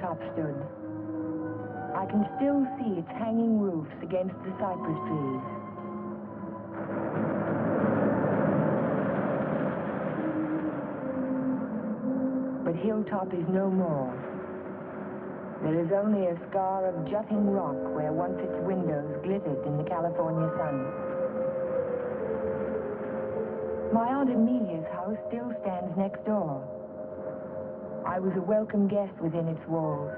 hilltop stood. I can still see its hanging roofs against the cypress trees. But Hilltop is no more. There is only a scar of jutting rock where once its windows glittered in the California sun. My Aunt Amelia's house still stands next door. I was a welcome guest within its walls,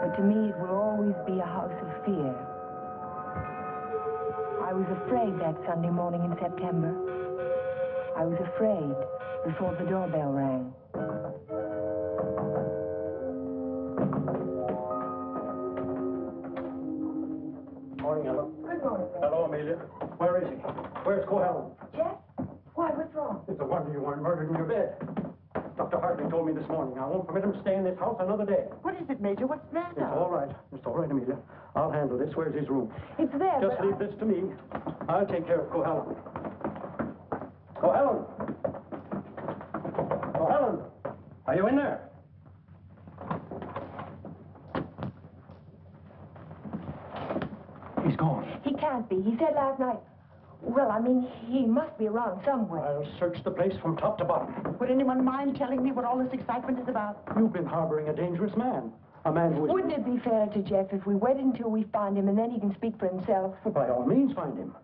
but to me it will always be a house of fear. I was afraid that Sunday morning in September. I was afraid before the doorbell rang. Morning, Ellen. Good morning. Hello, Amelia. Where is he? Where's Cohalan? Jeff? Why, what's wrong? It's a wonder you weren't murdered in your bed. Dr. Hartley told me this morning I won't permit him to stay in this house another day. What is it, Major? What's the matter? It's all right. It's all right, Amelia. I'll handle this. Where's his room? It's there, Just leave this to me. I'll take care of Cohalan. Cohalan! Cohalan! Are you in there? He's gone. He can't be. He said last night... Well, I mean, he must be around somewhere. I'll search the place from top to bottom. Would anyone mind telling me what all this excitement is about? You've been harboring a dangerous man. A man who is... Wouldn't it be fair to Jeff if we waited until we find him and then he can speak for himself? Well, by all means, find him.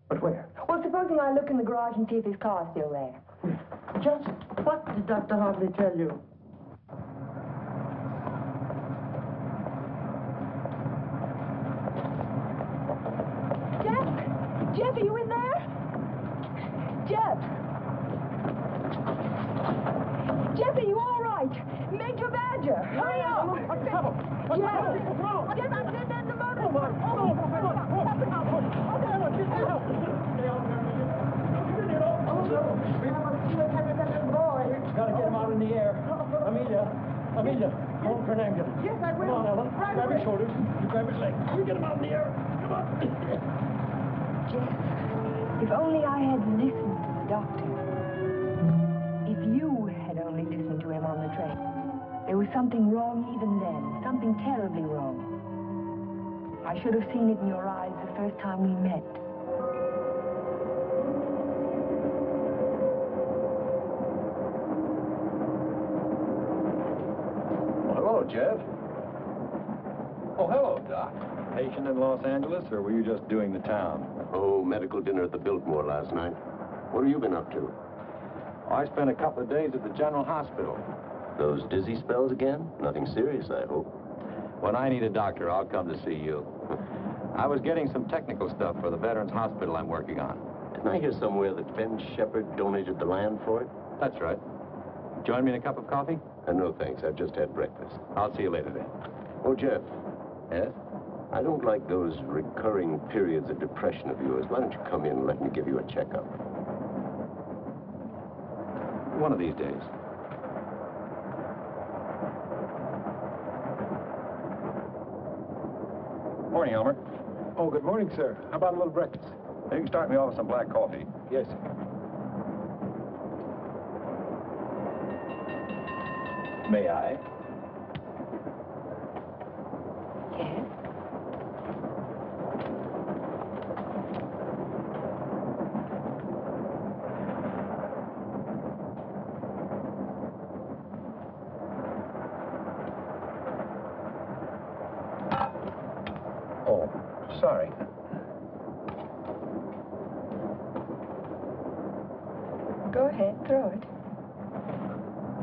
But where? Well, supposing I look in the garage and see if his car's still there. Just what did Dr. Hartley tell you? Jeff, are you in there? Jeff! Jeff, are you all right? Major Badger, hurry up! What's the trouble? What's the trouble? What's wrong? Jeff, I'm sitting in the motor. Oh, my. Gotta get him out in the air. Amelia, hold for an ambulance. Yes, I will. Come on, Ellen. Right grab away. his shoulders. You grab his leg. You get him out in the air. Come on. Jeff, if only I had listened to the doctor. If you had only listened to him on the train. There was something wrong even then, something terribly wrong. I should have seen it in your eyes the first time we met. Well, hello, Jeff. Oh, hello, Doc. Patient in Los Angeles, or were you just doing the town? Oh, medical dinner at the Biltmore last night. What have you been up to? I spent a couple of days at the General Hospital. Those dizzy spells again? Nothing serious, I hope. When I need a doctor, I'll come to see you. I was getting some technical stuff for the Veterans Hospital I'm working on. Didn't I hear somewhere that Ben Shepard donated the land for it? That's right. Join me in a cup of coffee? No, thanks. I've just had breakfast. I'll see you later then. Oh, Jeff. Yes? I don't like those recurring periods of depression of yours. Why don't you come in and let me give you a checkup? One of these days. Morning, Elmer. Oh, good morning, sir. How about a little breakfast? You can start me off with some black coffee. Yes, sir. May I? Yes? Oh, sorry. Go ahead, throw it.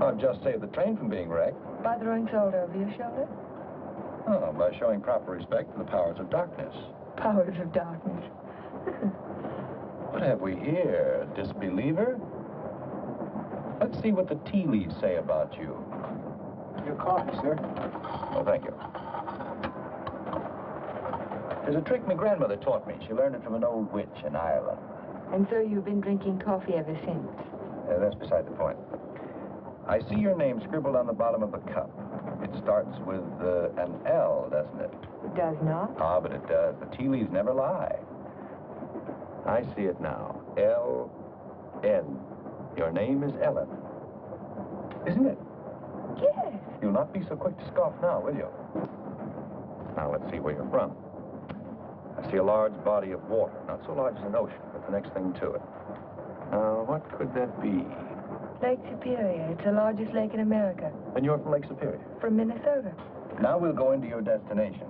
I've just saved the train from being wrecked. By throwing salt over your shoulder? Oh, by showing proper respect for the powers of darkness. Powers of darkness. What have we here? Disbeliever? Let's see what the tea leaves say about you. Your coffee, sir. Oh, thank you. There's a trick my grandmother taught me. She learned it from an old witch in Ireland. And so you've been drinking coffee ever since? That's beside the point. I see your name scribbled on the bottom of the cup. It starts with an L, doesn't it? It does not. Ah, but it does. The tea leaves never lie. I see it now. L-N. Your name is Ellen. Isn't it? Yes. You'll not be so quick to scoff now, will you? Now, let's see where you're from. I see a large body of water. Not so large as an ocean, but the next thing to it. What could that be? Lake Superior. It's the largest lake in America. And you're from Lake Superior? From Minnesota. Now we'll go into your destination.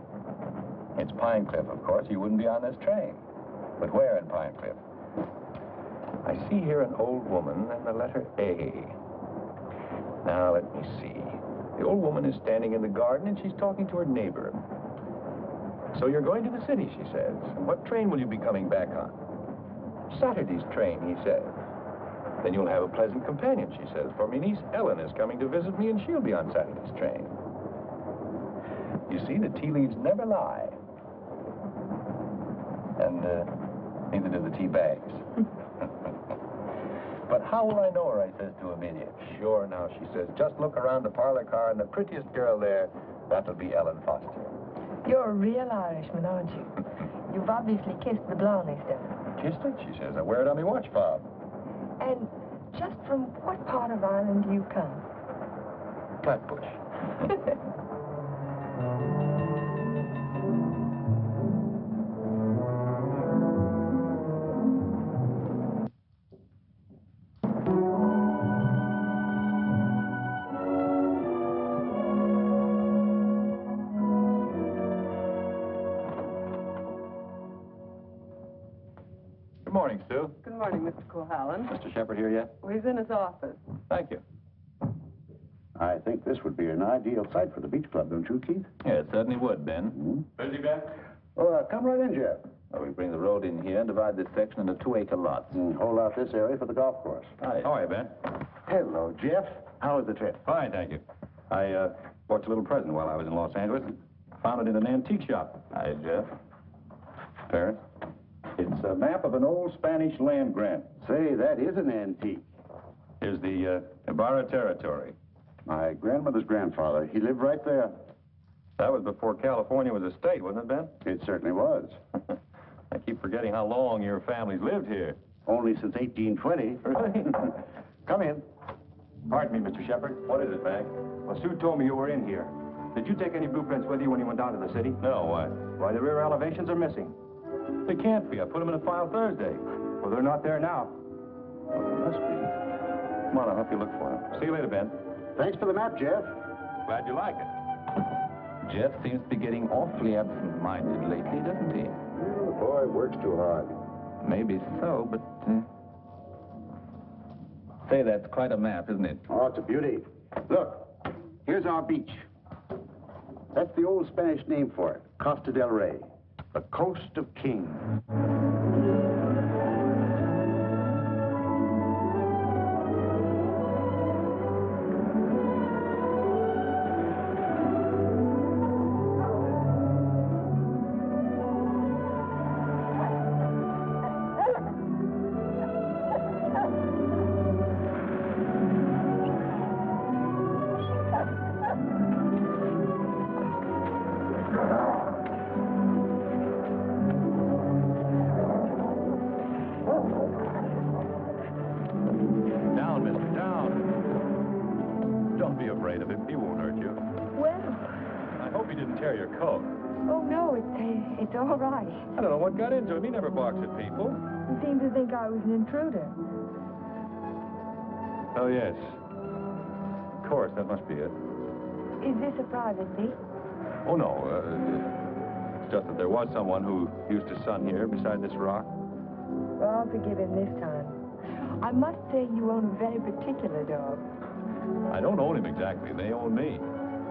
It's Pine Cliff, of course. You wouldn't be on this train. But where in Pine Cliff? I see here an old woman and the letter A. Now, let me see. The old woman is standing in the garden and she's talking to her neighbor. So you're going to the city, she says. And what train will you be coming back on? Saturday's train, he says. Then you'll have a pleasant companion, she says, for my niece Ellen is coming to visit me and she'll be on Saturday's train. You see, the tea leaves never lie. And neither do the tea bags. But how will I know her, I says to Amelia. Sure, now, she says, just look around the parlor car and the prettiest girl there, that'll be Ellen Foster. You're a real Irishman, aren't you? You've obviously kissed the blonde next door. Kissed it, she says. I wear it on my watch fob. And just from what part of Ireland do you come? Flatbush. Good morning, Stu. Good morning, Mr. Cohalan. Mr. Shepard here yet? Well, he's in his office. Thank you. I think this would be an ideal site for the beach club, don't you, Keith? Yeah, it certainly would, Ben. Busy, Ben? Oh, come right in, Jeff. Well, we bring the road in here and divide this section into 2-acre lots. Hold out this area for the golf course. Hi. How are you, Ben? Hello, Jeff. How was the trip? Fine, thank you. I bought you a little present while I was in Los Angeles. Found it in an antique shop. Hi, Jeff. Parents? It's a map of an old Spanish land grant. Say, that is an antique. Here's the Ibarra territory. My grandmother's grandfather, he lived right there. That was before California was a state, wasn't it, Ben? It certainly was. I keep forgetting how long your family's lived here. Only since 1820. Really? Come in. Pardon me, Mr. Shepard. What is it, Mac? Well, Sue told me you were in here. Did you take any blueprints with you when you went down to the city? No, why? Why, the rear elevations are missing. They can't be. I put them in a file Thursday. Well, they're not there now. Well, they must be. Come on, I'll help you look for them. See you later, Ben. Thanks for the map, Jeff. Glad you like it. Jeff seems to be getting awfully absent-minded lately, doesn't he? The boy works too hard. Maybe so, but... Say, that's quite a map, isn't it? Oh, it's a beauty. Look, here's our beach. That's the old Spanish name for it, Costa del Rey, the coast of kings. Down, mister, down. Don't be afraid of him. He won't hurt you. Well, I hope he didn't tear your coat. oh no, it's all right. I don't know what got into him. He never barks at people. He seemed to think I was an intruder. Oh, yes. Of course, that must be it. Is this a privacy? Oh, no. It's just that there was someone who used to sun here beside this rock. Well, I'll forgive him this time. I must say you own a very particular dog. I don't own him exactly. They own me.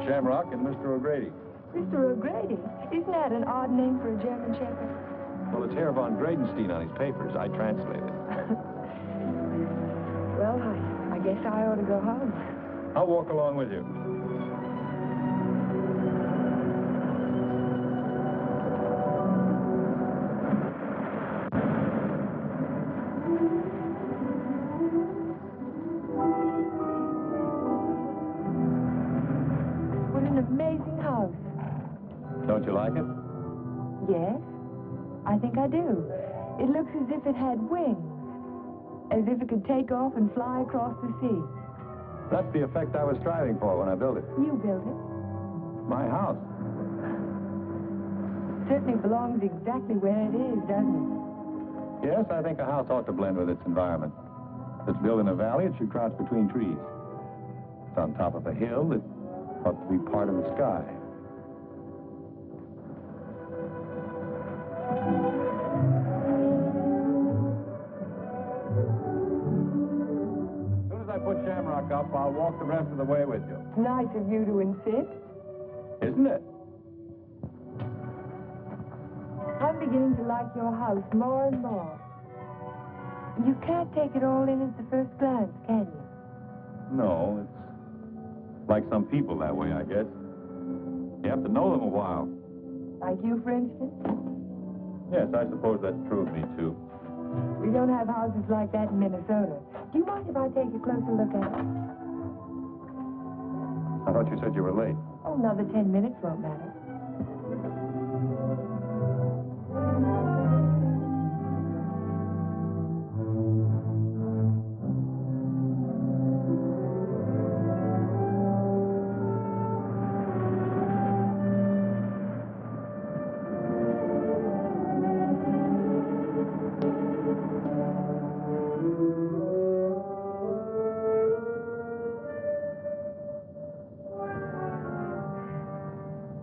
Shamrock and Mr. O'Grady. Mr. O'Grady? Isn't that an odd name for a German Shepherd? Well, it's Herr von Gradenstein on his papers. I translated. Well, I guess I ought to go home. I'll walk along with you. What an amazing house. Don't you like it? Yes, I think I do. It looks as if it had wings. As if it could take off and fly across the sea. That's the effect I was striving for when I built it. You built it. My house. Certainly belongs exactly where it is, doesn't it? Yes, I think a house ought to blend with its environment. If it's built in a valley, it should crouch between trees. If it's on top of a hill, it ought to be part of the sky. As soon as I put Shamrock up, I'll walk the rest of the way with you. Nice of you to insist. Isn't it? I'm beginning to like your house more and more. You can't take it all in at the first glance, can you? No, it's like some people that way, I guess. You have to know them a while. Like you, for instance? Yes, I suppose that's true of me, too. We don't have houses like that in Minnesota. Do you mind if I take a closer look at it? I thought you said you were late. Oh, another 10 minutes won't matter.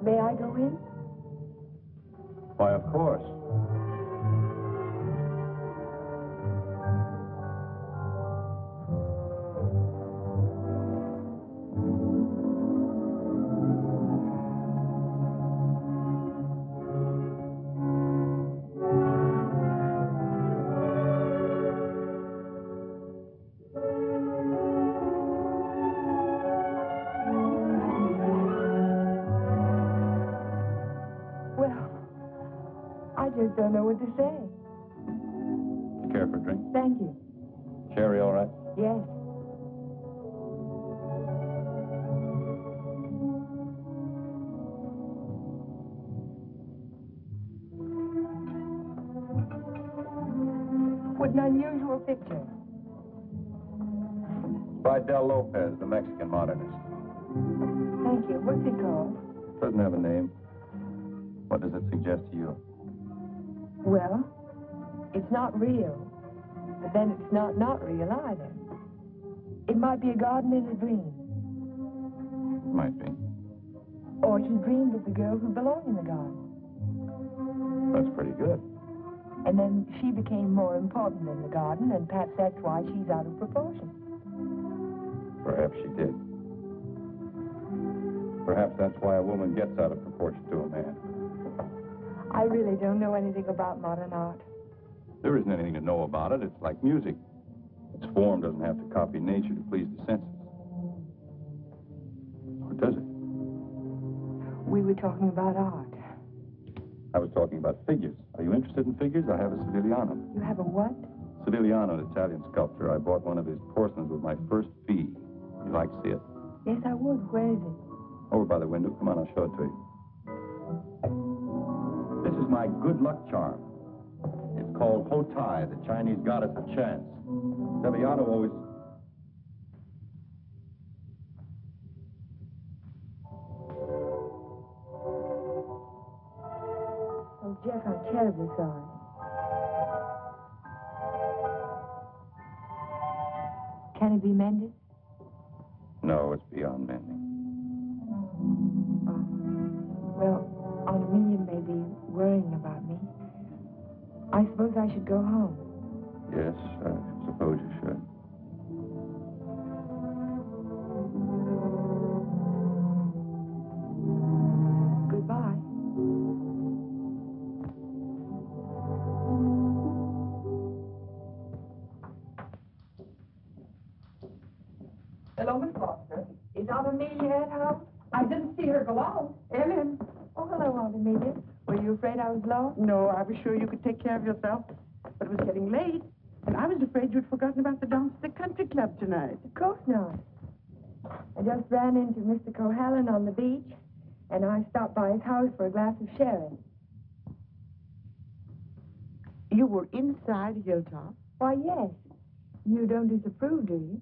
May I go in? Why, of course. I just don't know what to say. Care for a drink? Thank you. Sherry, all right? Yes. What an unusual picture. By Del Lopez, the Mexican modernist. Thank you. What's it called? Doesn't have a name. What does it suggest to you? Well, it's not real, but then it's not real either. It might be a garden in a dream. Might be. Or he dreamed of the girl who belonged in the garden. That's pretty good. And then she became more important than the garden, and perhaps that's why she's out of proportion. Perhaps she did. Perhaps that's why a woman gets out of proportion to a man. I really don't know anything about modern art. There isn't anything to know about it. It's like music. Its form doesn't have to copy nature to please the senses. Or does it? We were talking about art. I was talking about figures. Are you interested in figures? I have a Sivigliano. You have a what? Sivigliano, an Italian sculptor. I bought one of his porcelains with my first fee. You'd like to see it? Yes, I would. Where is it? Over by the window. Come on, I'll show it to you. This is my good luck charm. It's called Hotai, the Chinese goddess of chance. Sivigliano always... Oh, Jeff, I'm terribly sorry. Can it be mended? No, it's beyond mending. Oh. Well, Aunt Amelia may be worrying about me. I suppose I should go home. Yes, I suppose you should. Goodbye. Hello, Miss Foster. Is Aunt Amelia at home? I didn't see her go out. Ellen. Oh, hello, Aunt Amelia. Were you afraid I was lost? No, I was sure you could take care of yourself. But it was getting late, and I was afraid you'd forgotten about the dance at the country club tonight. Of course not. I just ran into Mr. Cohalan on the beach, and I stopped by his house for a glass of sherry. You were inside Hilltop? Why, yes. You don't disapprove, do you?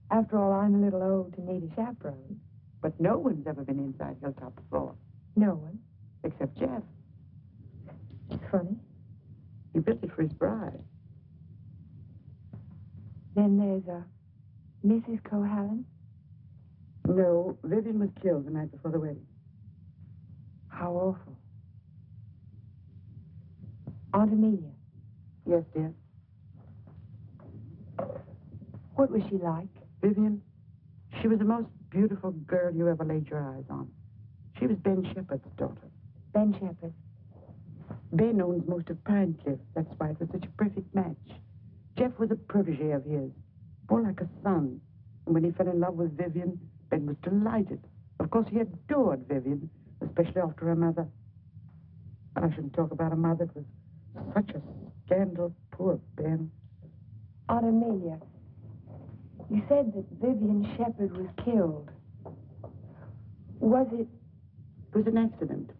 After all, I'm a little old to need a chaperone. But no one's ever been inside Hilltop before. No one. Except Jeff. It's funny. He built it for his bride. Then there's a Mrs. Cohalan. No, Vivian was killed the night before the wedding. How awful. Aunt Amelia. Yes, dear. What was she like? Vivian, she was the most beautiful girl you ever laid your eyes on. She was Ben Shepherd's daughter. Ben Shepherd. Ben owns most of Pine Cliff. That's why it was such a perfect match. Jeff was a protege of his, more like a son. And when he fell in love with Vivian, Ben was delighted. Of course, he adored Vivian, especially after her mother. And I shouldn't talk about a mother. It was such a scandal. Poor Ben. Aunt Amelia, you said that Vivian Shepherd was killed. Was it? It was an accident.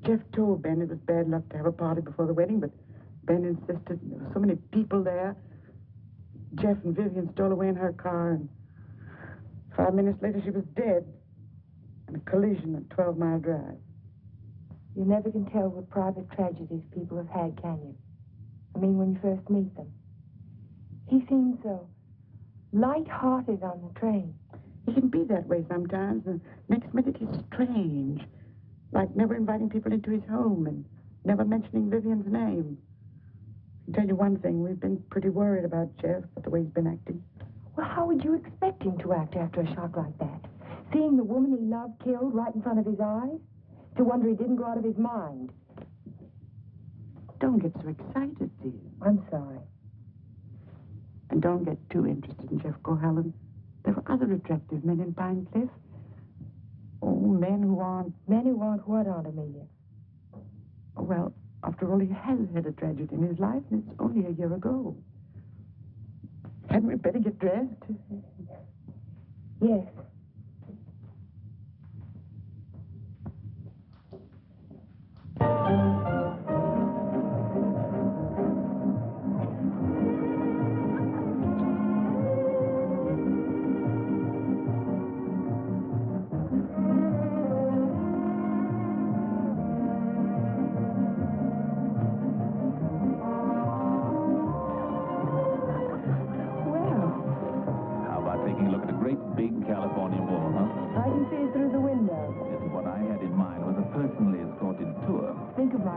Jeff told Ben it was bad luck to have a party before the wedding, but Ben insisted. There were so many people there. Jeff and Vivian stole away in her car, and 5 minutes later she was dead in a collision at 12-Mile Drive. You never can tell what private tragedies people have had, can you? I mean, when you first meet them. He seemed so light-hearted on the train. He can be that way sometimes, and next minute he's strange. Like never inviting people into his home and never mentioning Vivian's name. I can tell you one thing, we've been pretty worried about Jeff, but the way he's been acting. Well, how would you expect him to act after a shock like that? Seeing the woman he loved killed right in front of his eyes? To wonder he didn't go out of his mind. Don't get so excited, dear. I'm sorry. And don't get too interested in Jeff Cohalan. There are other attractive men in Pine Cliff. Oh, men who aren't... Men who aren't what, Aunt Amelia? Well, after all, he has had a tragedy in his life, and it's only a year ago. Hadn't we better get dressed? Yes.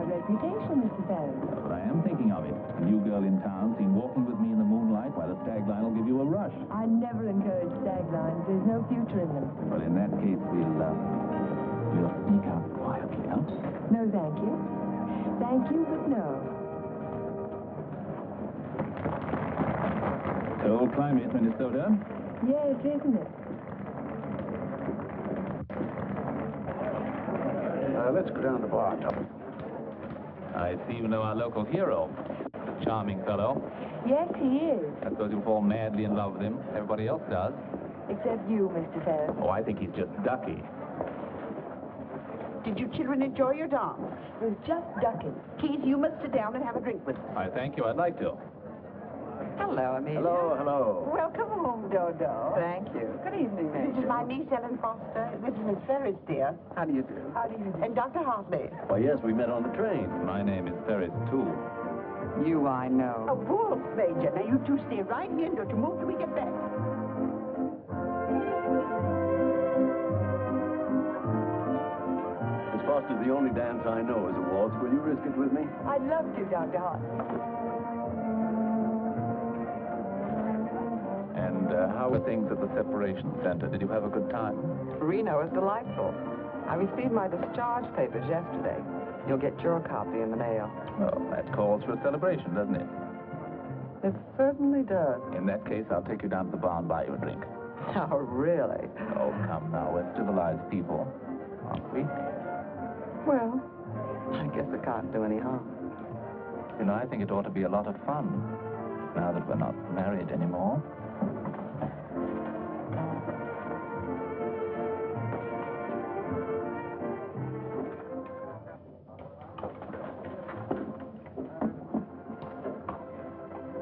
Reputation, Mr. Ferris. But I am thinking of it. A new girl in town seen walking with me in the moonlight while a stag line will give you a rush. I never encourage stag lines. There's no future in them. Well, in that case, we'll sneak out quietly, huh? No, thank you. Thank you, but no. Cold climate, Minnesota. Yes, isn't it? Let's go down the bar, Tubby. I see you know our local hero. Charming fellow. Yes, he is. I suppose you fall madly in love with him. Everybody else does. Except you, Mr. Ferris. Oh, I think he's just ducky. Did you children enjoy your dance? It was just ducking. Keith, you must sit down and have a drink with us. I thank you. I'd like to. Hello, Amelia. Hello, hello. Welcome home, Dodo. Thank you. Good evening, Major. This is my niece, Ellen Foster. This is Miss Ferris, dear. How do you do? How do you do? And Dr. Hartley. Why, yes, we met on the train. My name is Ferris, too. You, I know. Oh, Wolf, Major. Now, you two stay right here and don't you move till we get back. Miss Foster's the only dance I know is a waltz. Will you risk it with me? I'd love to, Dr. Hartley. And how were things at the separation center? Did you have a good time? Reno was delightful. I received my discharge papers yesterday. You'll get your copy in the mail. Well, that calls for a celebration, doesn't it? It certainly does. In that case, I'll take you down to the bar and buy you a drink. Oh, really? Oh, come now. We're civilized people, aren't we? Well, I guess it can't do any harm. You know, I think it ought to be a lot of fun, now that we're not married anymore.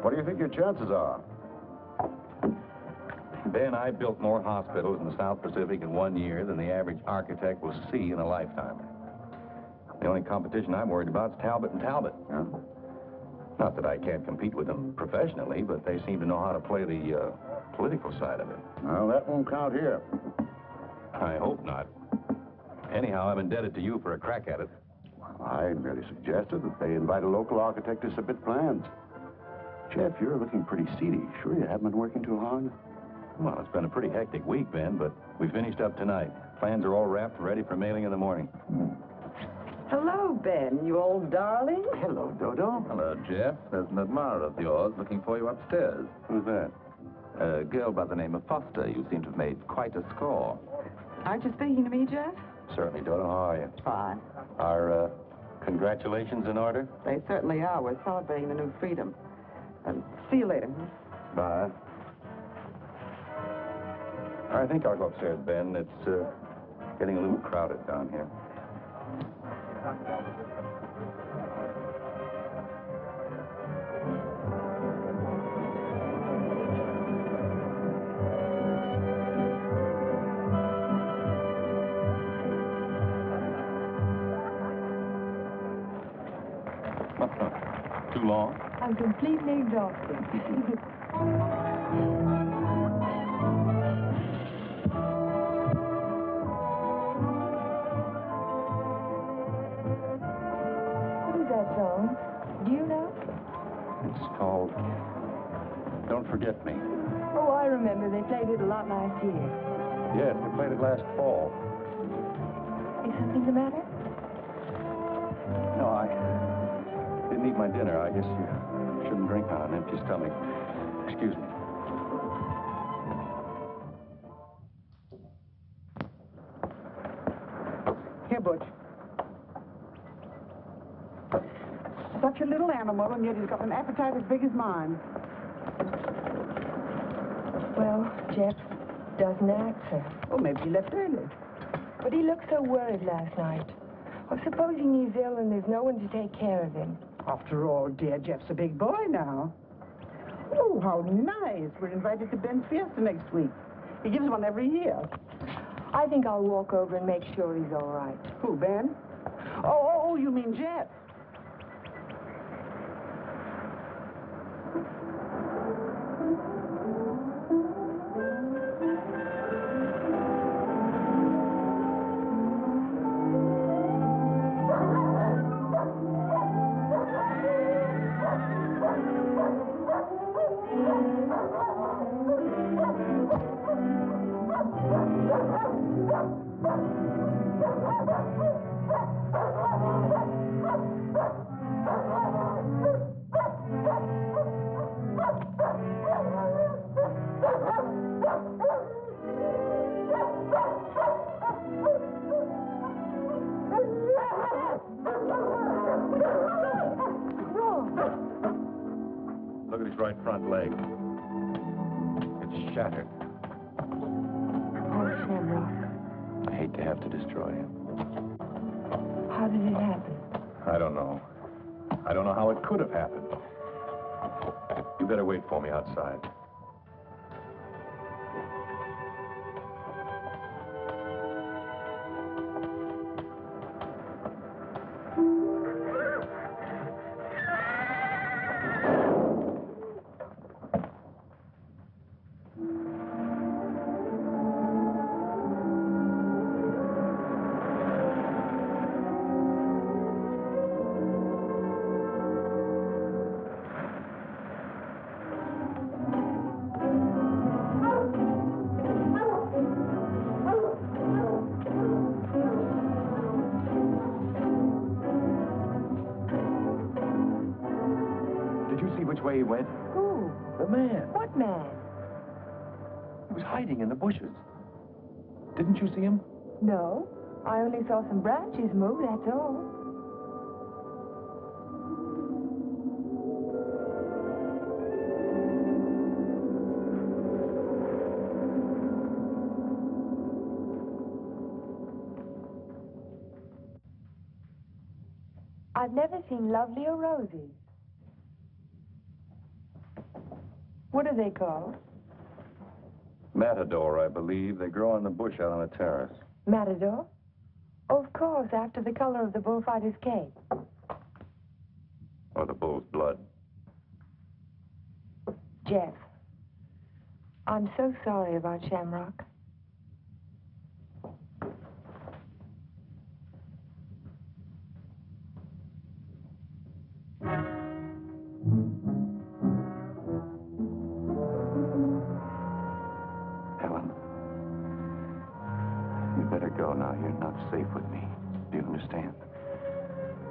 What do you think your chances are? Ben, I built more hospitals in the South Pacific in 1 year than the average architect will see in a lifetime. The only competition I'm worried about is Talbot and Talbot. Huh? Not that I can't compete with them professionally, but they seem to know how to play the political side of it. Well, that won't count here. I hope not. Anyhow, I'm indebted to you for a crack at it. I merely suggested that they invite a local architect to submit plans. Jeff, you're looking pretty seedy. Sure you haven't been working too hard? Well, it's been a pretty hectic week, Ben, but we finished up tonight. Plans are all wrapped and ready for mailing in the morning. Hello, Ben, you old darling. Hello, Dodo. Hello, Jeff. There's an admirer of yours looking for you upstairs. Who's that? A girl by the name of Foster. You seem to have made quite a score. Aren't you speaking to me, Jeff? Certainly, Dodo. How are you? Fine. Are congratulations in order? They certainly are. We're celebrating the new freedom. See you later. Bye. I think I'll go upstairs, Ben. It's getting a little crowded down here. Too long? I'm completely exhausted. Do you know? It's called Don't Forget Me. Oh, I remember. They played it a lot last year. Yes, we played it last fall. Is something the matter? No, I didn't eat my dinner. I guess you shouldn't drink on an empty stomach. Excuse me. Here, Butch. Such a little animal, and yet he's got an appetite as big as mine. Well, Jeff doesn't answer. Oh, maybe he left early. But he looked so worried last night. Well, supposing he's ill and there's no one to take care of him. After all, dear Jeff's a big boy now. Oh, how nice. We're invited to Ben's fiesta next week. He gives one every year. I think I'll walk over and make sure he's all right. Who, Ben? Oh, you mean Jeff? Look at his right front leg. It's shattered. Oh, Shamrock. I hate to have to destroy him. How did it happen? I don't know. I don't know how it could have happened. You better wait for me outside. Which way he went? Who? The man. What man? He was hiding in the bushes. Didn't you see him? No. I only saw some branches move, that's all. I've never seen lovelier roses. What are they called? Matador, I believe. They grow on the bush out on the terrace. Matador? Of course, after the color of the bullfighter's cape. Or the bull's blood. Jeff, I'm so sorry about Shamrock. Helen, you better go now. You're not safe with me. Do you understand?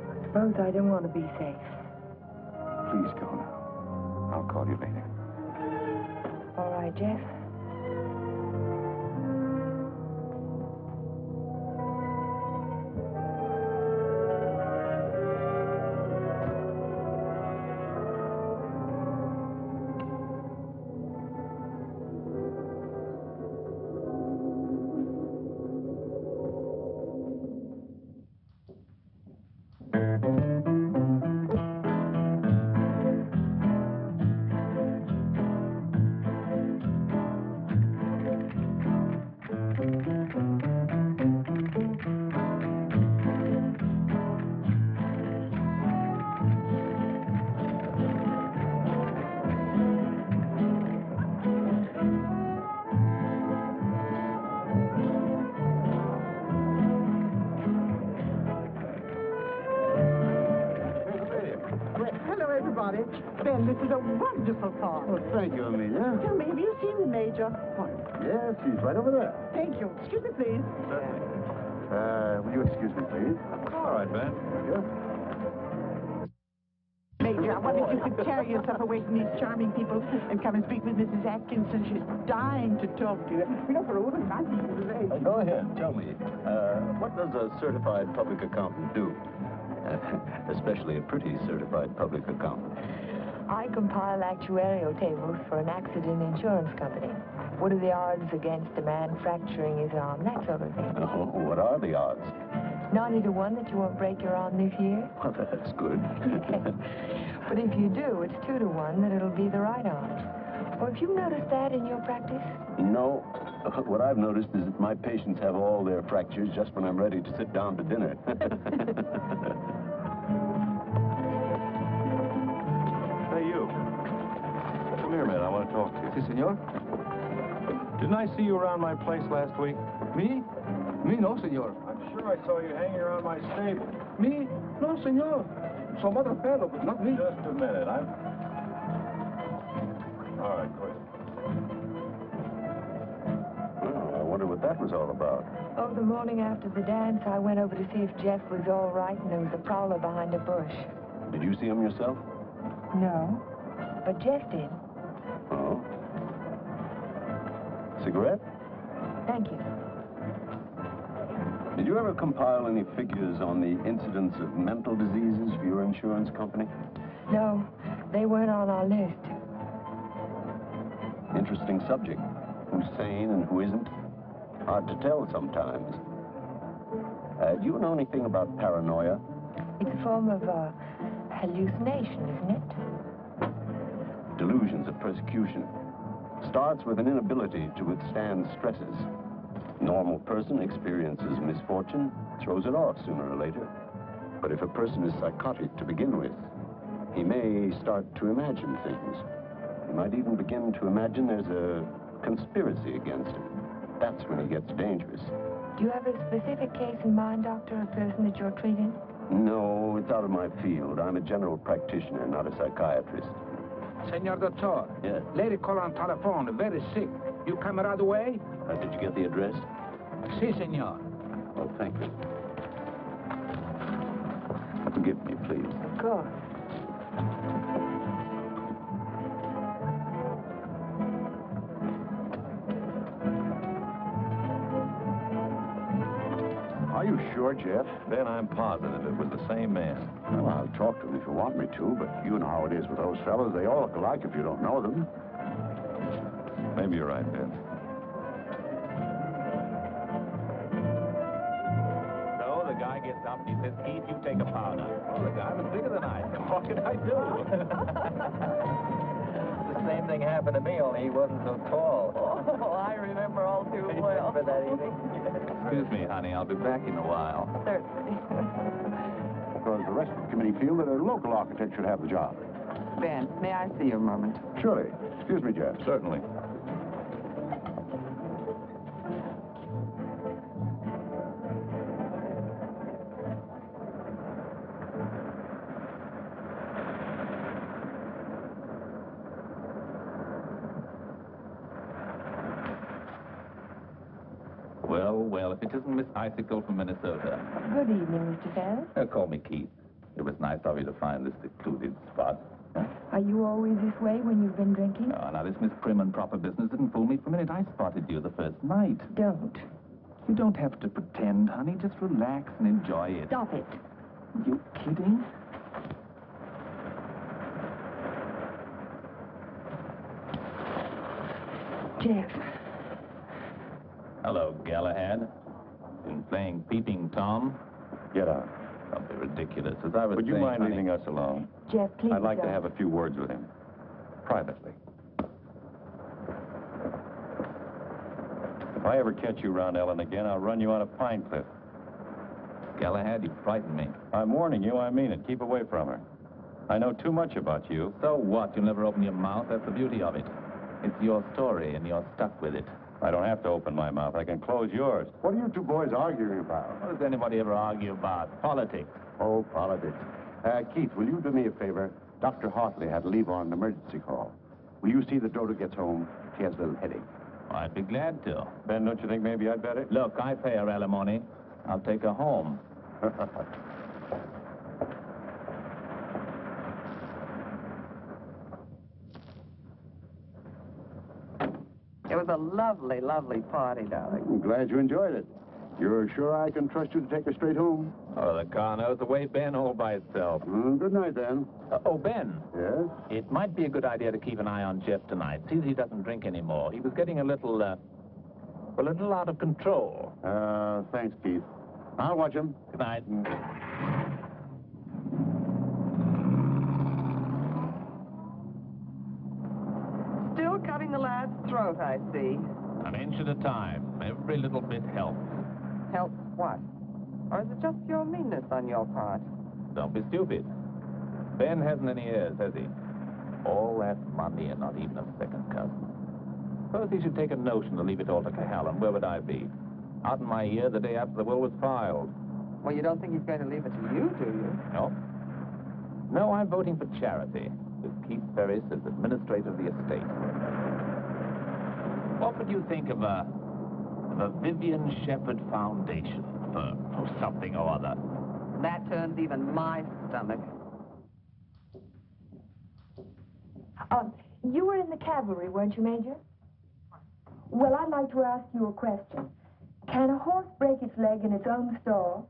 I suppose I don't want to be safe. Please go now. I'll call you later. All right, Jeff. Hello, everybody. Ben, this is a wonderful car. Oh, thank you, Amelia. Tell me, have you seen the Major? Yes, he's right over there. Thank you. Excuse me, please. Will you excuse me, please? All right, Ben. Major, I wonder if you could tear yourself away from these charming people and come and speak with Mrs. Atkinson. She's dying to talk to you. You know, for a woman not his age. Go ahead, tell me. What does a certified public accountant do? Especially a pretty certified public accountant. I compile actuarial tables for an accident insurance company. What are the odds against a man fracturing his arm? That sort of thing. Oh, what are the odds? 90 to 1 that you won't break your arm this year. Well, that's good. But if you do, it's 2 to 1 that it'll be the right arm. Or have you noticed that in your practice? No. What I've noticed is that my patients have all their fractures just when I'm ready to sit down to dinner. Hey, you. Come here, man. I want to talk to you. Si, senor. Didn't I see you around my place last week? Me? Me no, senor. I'm sure I saw you hanging around my stable. Me? No, senor. Some other fellow, but not me. Just a minute. All right, go ahead. Well, I wonder what that was all about. Oh, the morning after the dance, I went over to see if Jeff was all right, and there was a prowler behind a bush. Did you see him yourself? No, but Jeff did. Oh. Cigarette? Thank you. Did you ever compile any figures on the incidence of mental diseases for your insurance company? No, they weren't on our list. Interesting subject. Who's sane and who isn't? Hard to tell sometimes. Do you know anything about paranoia? It's a form of hallucination, isn't it? Delusions of persecution. Starts with an inability to withstand stresses. Normal person experiences misfortune, throws it off sooner or later. But if a person is psychotic to begin with, he may start to imagine things. He might even begin to imagine there's a conspiracy against him. That's when he gets dangerous. Do you have a specific case in mind, Doctor, a person that you're treating? No, it's out of my field. I'm a general practitioner, not a psychiatrist. Senor Doctor. Yes. Lady call on telephone, very sick. You come right away? Did you get the address? Si, senor. Oh, thank you. Forgive me, please. Of course. Are you sure, Jeff? Ben, I'm positive it was the same man. Well, I'll talk to him if you want me to, but you know how it is with those fellows. They all look alike if you don't know them. Maybe you're right, Ben. So the guy gets up and he says, Keith, you take a powder. Oh, the guy was bigger than I. What can I do? same thing happened to me, only he wasn't so tall. Oh, I remember all too well. For that evening. Excuse me, honey. I'll be back in a while. Certainly. Because the rest of the committee feel that a local architect should have the job. Ben, may I see you a moment? Surely. Excuse me, Jeff. Certainly. Well, if it isn't Miss Icicle from Minnesota. Good evening, Mr. Ferris. Call me Keith. It was nice of you to find this secluded spot. Are you always this way when you've been drinking? Now, this Miss Prim and Proper business didn't fool me for a minute. I spotted you the first night. Don't. You don't have to pretend, honey. Just relax and enjoy it. Stop it. You kidding? Jeff. Hello, Galahad. Been playing Peeping Tom? Get out. Don't be ridiculous. As I was Would you saying, mind honey, leaving us alone? Jeff, please I'd like to don't. have a few words with him. Privately. If I ever catch you around Ellen again, I'll run you out of Pine Cliff. Galahad, you frightened me. I'm warning you, I mean it. Keep away from her. I know too much about you. So what? You'll never open your mouth. That's the beauty of it. It's your story, and you're stuck with it. I don't have to open my mouth. I can close yours. What are you two boys arguing about? What does anybody ever argue about? Politics. Oh, politics. Keith, will you do me a favor? Dr. Hartley had to leave on an emergency call. Will you see that Dodo gets home? She has a little headache. I'd be glad to. Ben, don't you think maybe I'd better? Look, I pay her alimony. I'll take her home. It was a lovely, lovely party, darling. I'm glad you enjoyed it. You're sure I can trust you to take her straight home? Oh, the car knows the way, Ben, all by itself. Good night, then. Oh, Ben. Yes? It might be a good idea to keep an eye on Jeff tonight. See that he doesn't drink anymore. He was getting a little out of control. Thanks, Keith. I'll watch him. Good night. Still cutting the lad's throat, I see. An inch at a time. Every little bit helps. Help what? Or is it just pure meanness on your part? Don't be stupid. Ben hasn't any heirs, has he? All that money and not even a second cousin. Suppose he should take a notion to leave it all to Cohalan. Where would I be? Out in my ear the day after the will was filed. Well, you don't think he's going to leave it to you, do you? No. No, I'm voting for charity, with Keith Ferris as administrator of the estate. What would you think of a Vivian Shepherd Foundation for something or other? That turns even my stomach. You were in the cavalry, weren't you, Major? Well, I'd like to ask you a question. Can a horse break its leg in its own stall?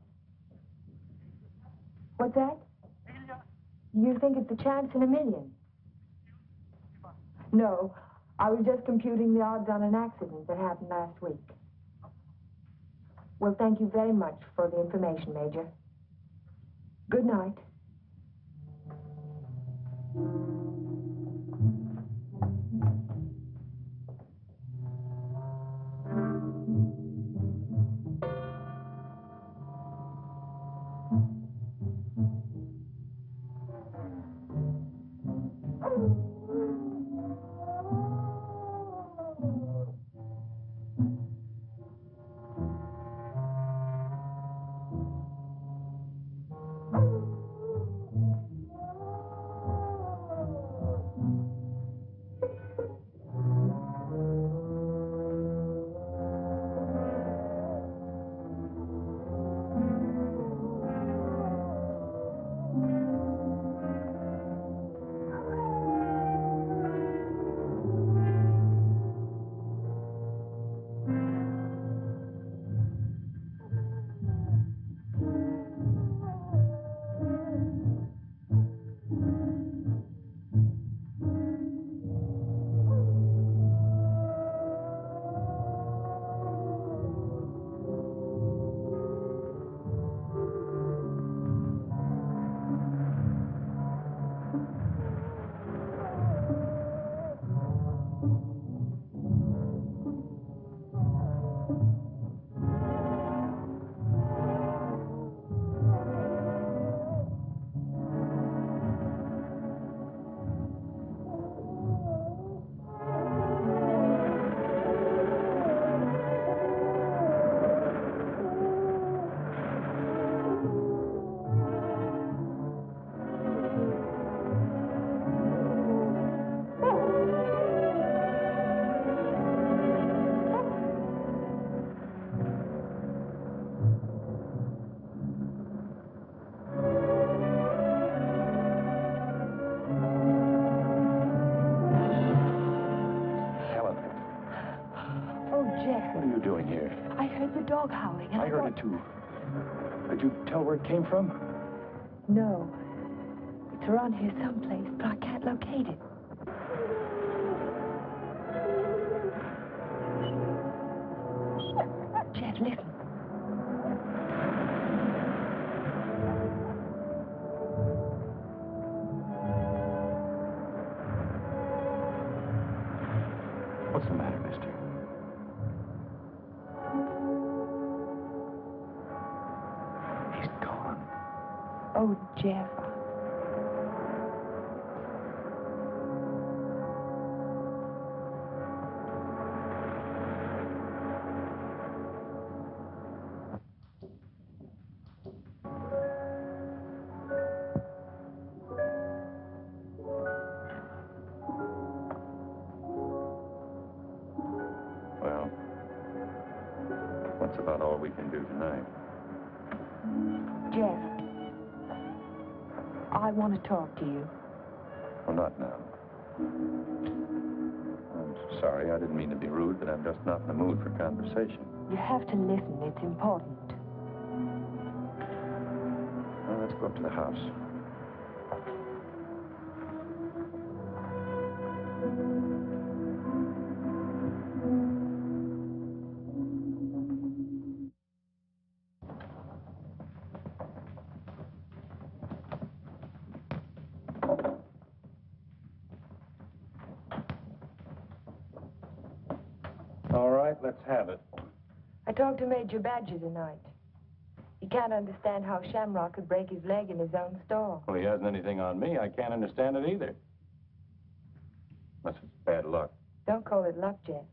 What's that? You think it's a chance in a million? No, I was just computing the odds on an accident that happened last week. Well, thank you very much for the information, Major. Good night. I heard it too. Could you tell where it came from? No. It's around here someplace, but I can't locate it. Jeff, listen. What's the matter, mister? He's gone. Oh, Jeff. Well, that's about all we can do tonight. Jeff. I want to talk to you. Well, not now. I'm sorry, I didn't mean to be rude, but I'm just not in the mood for conversation. You have to listen. It's important. Well, let's go up to the house. All right, let's have it. I talked to Major Badger tonight. He can't understand how Shamrock could break his leg in his own store. Well, he hasn't anything on me. I can't understand it either. Unless it's bad luck. Don't call it luck, Jeff.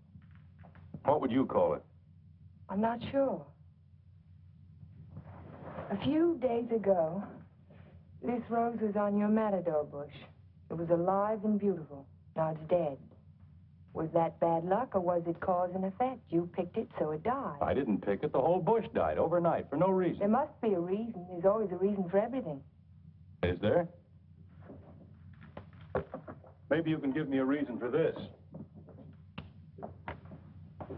What would you call it? I'm not sure. A few days ago, this rose was on your matador bush. It was alive and beautiful. Now it's dead. Was that bad luck, or was it cause and effect? You picked it, so it died. I didn't pick it. The whole bush died overnight for no reason. There must be a reason. There's always a reason for everything. Is there? Maybe you can give me a reason for this.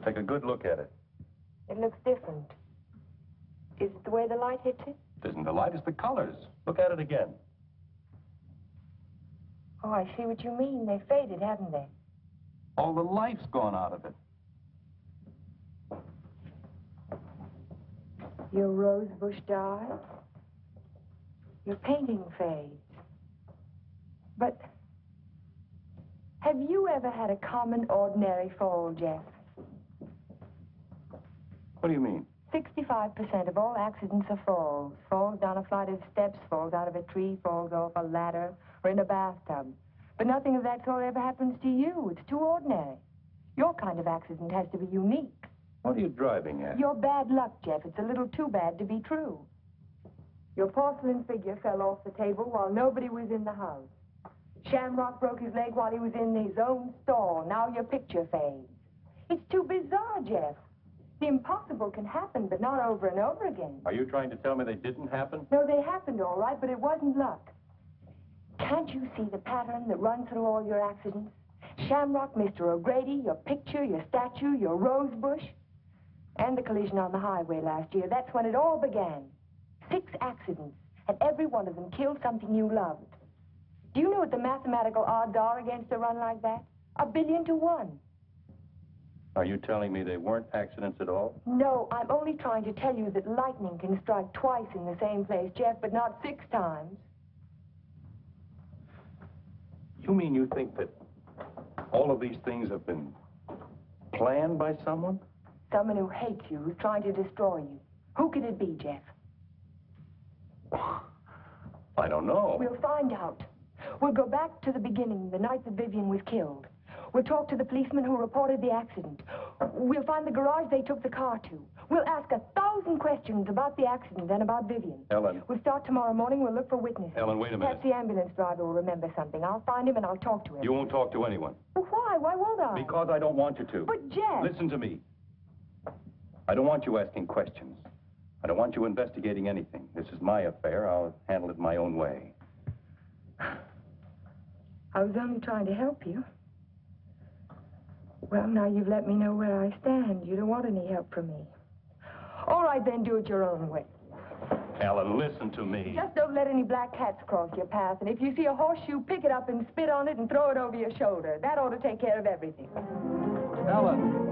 Take a good look at it. It looks different. Is it the way the light hits it? It isn't the light, it's the colors. Look at it again. Oh, I see what you mean. They faded, haven't they? All the life's gone out of it. Your rose bush died. Your painting fades. But have you ever had a common, ordinary fall, Jeff? What do you mean? 65% of all accidents are falls. Falls down a flight of steps, falls out of a tree, falls off a ladder, or in a bathtub. But nothing of that sort ever happens to you. It's too ordinary. Your kind of accident has to be unique. What are you driving at? Your bad luck, Jeff. It's a little too bad to be true. Your porcelain figure fell off the table while nobody was in the house. Shamrock broke his leg while he was in his own stall. Now your picture fades. It's too bizarre, Jeff. The impossible can happen, but not over and over again. Are you trying to tell me they didn't happen? No, they happened all right, but it wasn't luck. Can't you see the pattern that runs through all your accidents? Shamrock, Mr. O'Grady, your picture, your statue, your rose bush, and the collision on the highway last year. That's when it all began. 6 accidents, and every one of them killed something you loved. Do you know what the mathematical odds are against a run like that? 1 billion to 1. Are you telling me they weren't accidents at all? No, I'm only trying to tell you that lightning can strike twice in the same place, Jeff, but not 6 times. You mean you think that all of these things have been planned by someone? Someone who hates you, who's trying to destroy you. Who could it be, Jeff? I don't know. We'll find out. We'll go back to the beginning, the night that Vivian was killed. We'll talk to the policeman who reported the accident. We'll find the garage they took the car to. We'll ask 1,000 questions about the accident and about Vivian. Ellen. We'll start tomorrow morning. We'll look for witnesses. Ellen, wait a minute. Perhaps the ambulance driver will remember something. I'll find him and I'll talk to him. You won't talk to anyone. Well, why? Why won't I? Because I don't want you to. But, Jeff... Listen to me. I don't want you asking questions. I don't want you investigating anything. This is my affair. I'll handle it my own way. I was only trying to help you. Well, now you've let me know where I stand. You don't want any help from me. All right, then, do it your own way. Ellen, listen to me. Just don't let any black cats cross your path. And if you see a horseshoe, pick it up and spit on it and throw it over your shoulder. That ought to take care of everything. Ellen.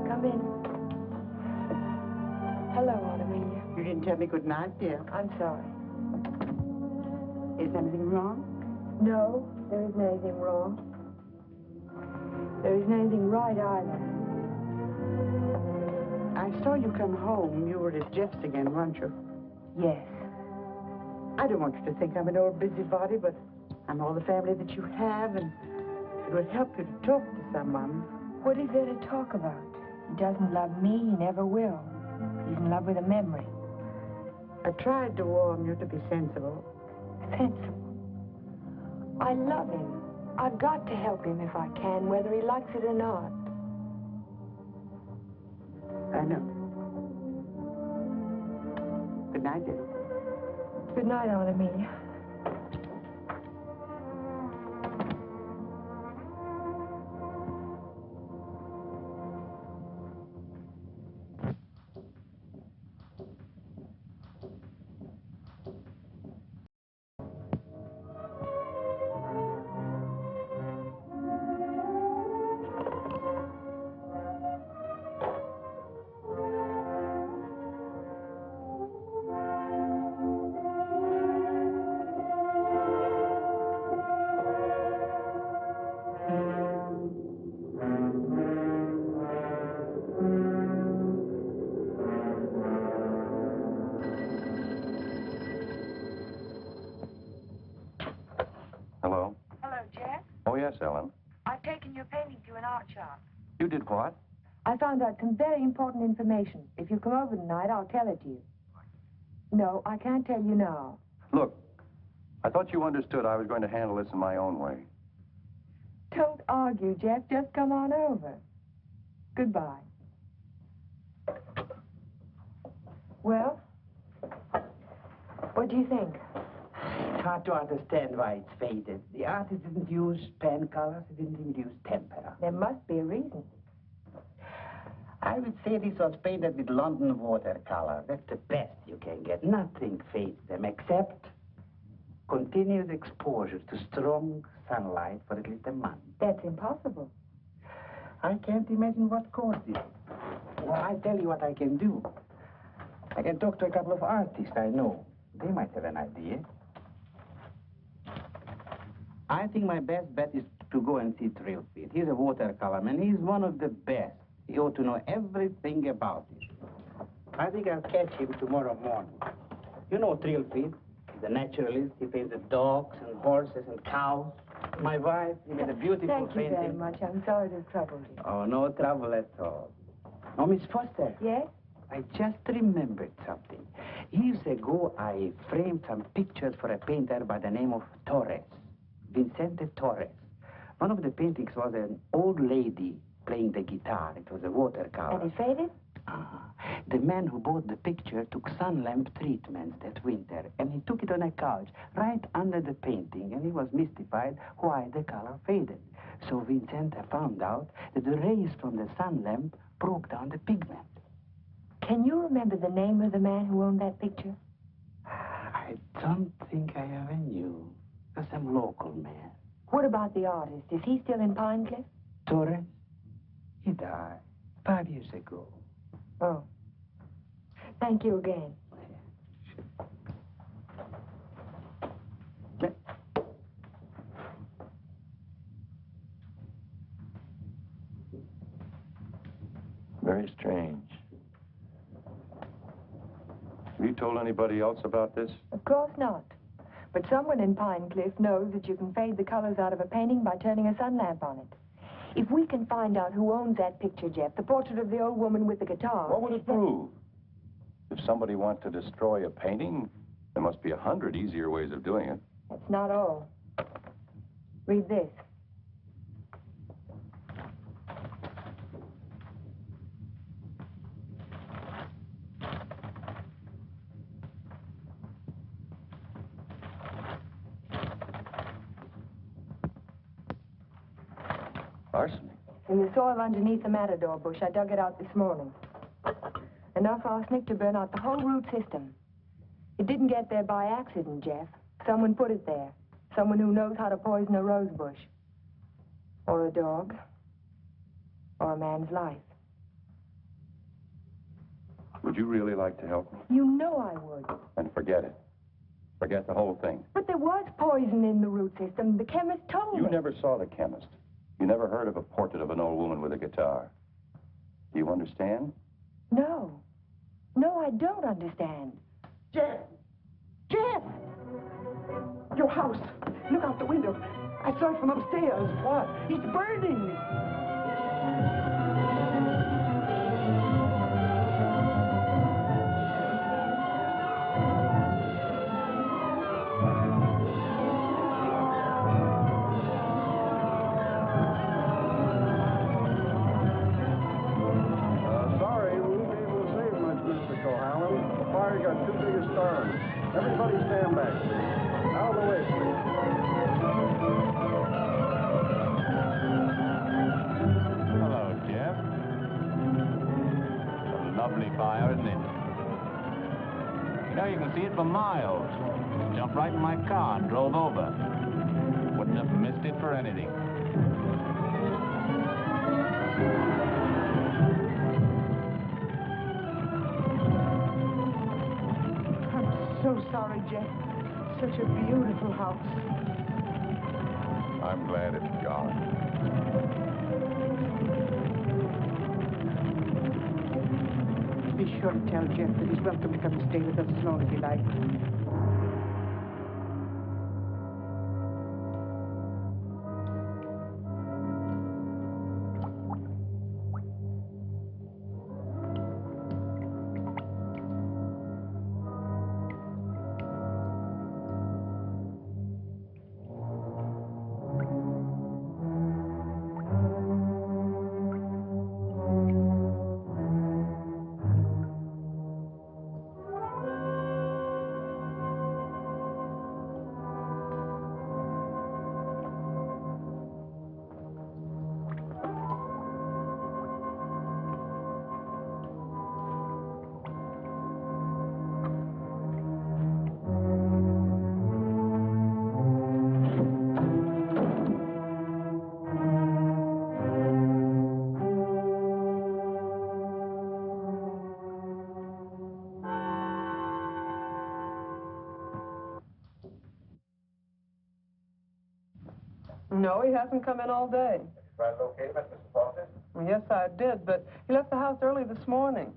Come in. Hello, Aunt Amelia. You didn't tell me good night, dear. I'm sorry. Is anything wrong? No, there isn't anything wrong. There isn't anything right either. I saw you come home. You were at Jeff's again, weren't you? Yes. I don't want you to think I'm an old busybody, but I'm all the family that you have, and it would help you to talk to someone. What is there to talk about? He doesn't love me, he never will. He's in love with a memory. I tried to warn you to be sensible. Sensible. I love him. I've got to help him if I can, whether he likes it or not. I know. Good night, dear. Good night, Aunt Amelia. Hello? Hello, Jeff. Oh, yes, Ellen. I've taken your painting to an art shop. You did what? I found out some very important information. If you come over tonight, I'll tell it to you. No, I can't tell you now. Look, I thought you understood I was going to handle this in my own way. Don't argue, Jeff. Just come on over. Goodbye. Well, what do you think? It's hard to understand why it's faded. The artist didn't use pen colors, he didn't even use tempera. There must be a reason. I would say this was painted with London watercolor. That's the best you can get. Nothing fades them except continuous exposure to strong sunlight for at least a month. That's impossible. I can't imagine what caused it. Well, I tell you what I can do. I can talk to a couple of artists I know. They might have an idea. I think my best bet is to go and see Trilfit. He's a watercolor man. He's one of the best. He ought to know everything about it. I think I'll catch him tomorrow morning. You know Trilfit. He's a naturalist. He painted dogs and horses and cows. My wife, he made a beautiful Thank you painting. very much. I'm sorry to trouble you. Oh, no trouble at all. Oh, Miss Foster. Yes? I just remembered something. Years ago, I framed some pictures for a painter by the name of Torres, Vicente Torres. One of the paintings was an old lady playing the guitar. It was a watercolor. And it faded? The man who bought the picture took sun lamp treatments that winter, and he took it on a couch right under the painting, and he was mystified why the color faded. So Vicente found out that the rays from the sun lamp broke down the pigment. Can you remember the name of the man who owned that picture? I don't think I ever knew. It was some local man. What about the artist? Is he still in Pine Cliff? Torres? He died 5 years ago. Oh. Thank you again. Very strange. Have you told anybody else about this? Of course not. But someone in Pine Cliff knows that you can fade the colors out of a painting by turning a sun lamp on it. If we can find out who owns that picture, Jeff, the portrait of the old woman with the guitar... What would it prove? The If somebody wants to destroy a painting, there must be 100 easier ways of doing it. That's not all. Read this. Arsenic? In the soil underneath the matador bush, I dug it out this morning. Enough arsenic to burn out the whole root system. It didn't get there by accident, Jeff. Someone put it there. Someone who knows how to poison a rose bush. Or a dog. Or a man's life. Would you really like to help me? You know I would. Then forget it. Forget the whole thing. But there was poison in the root system. The chemist told me. You never saw the chemist. You never heard of a portrait of an old woman with a guitar. Do you understand? No. No, I don't understand. Jeff! Jeff! Your house. Look out the window. I saw it from upstairs. What? It's burning. Sorry, we won't be able to save much, Mr. Cohalan. The fire's got 2 big stars. Everybody stand back, please. Out of the way, please. Hello, Jeff. A lovely fire, isn't it? You know, you can see it for miles. Jumped right in my car and drove over. Wouldn't have missed it for anything. I'm so sorry, Jeff. Such a beautiful house. I'm glad it's gone. Be sure to tell Jeff that he's welcome to come and stay with us as long as he likes. No, he hasn't come in all day. Try to locate Mr. Foster? Yes, I did, but he left the house early this morning.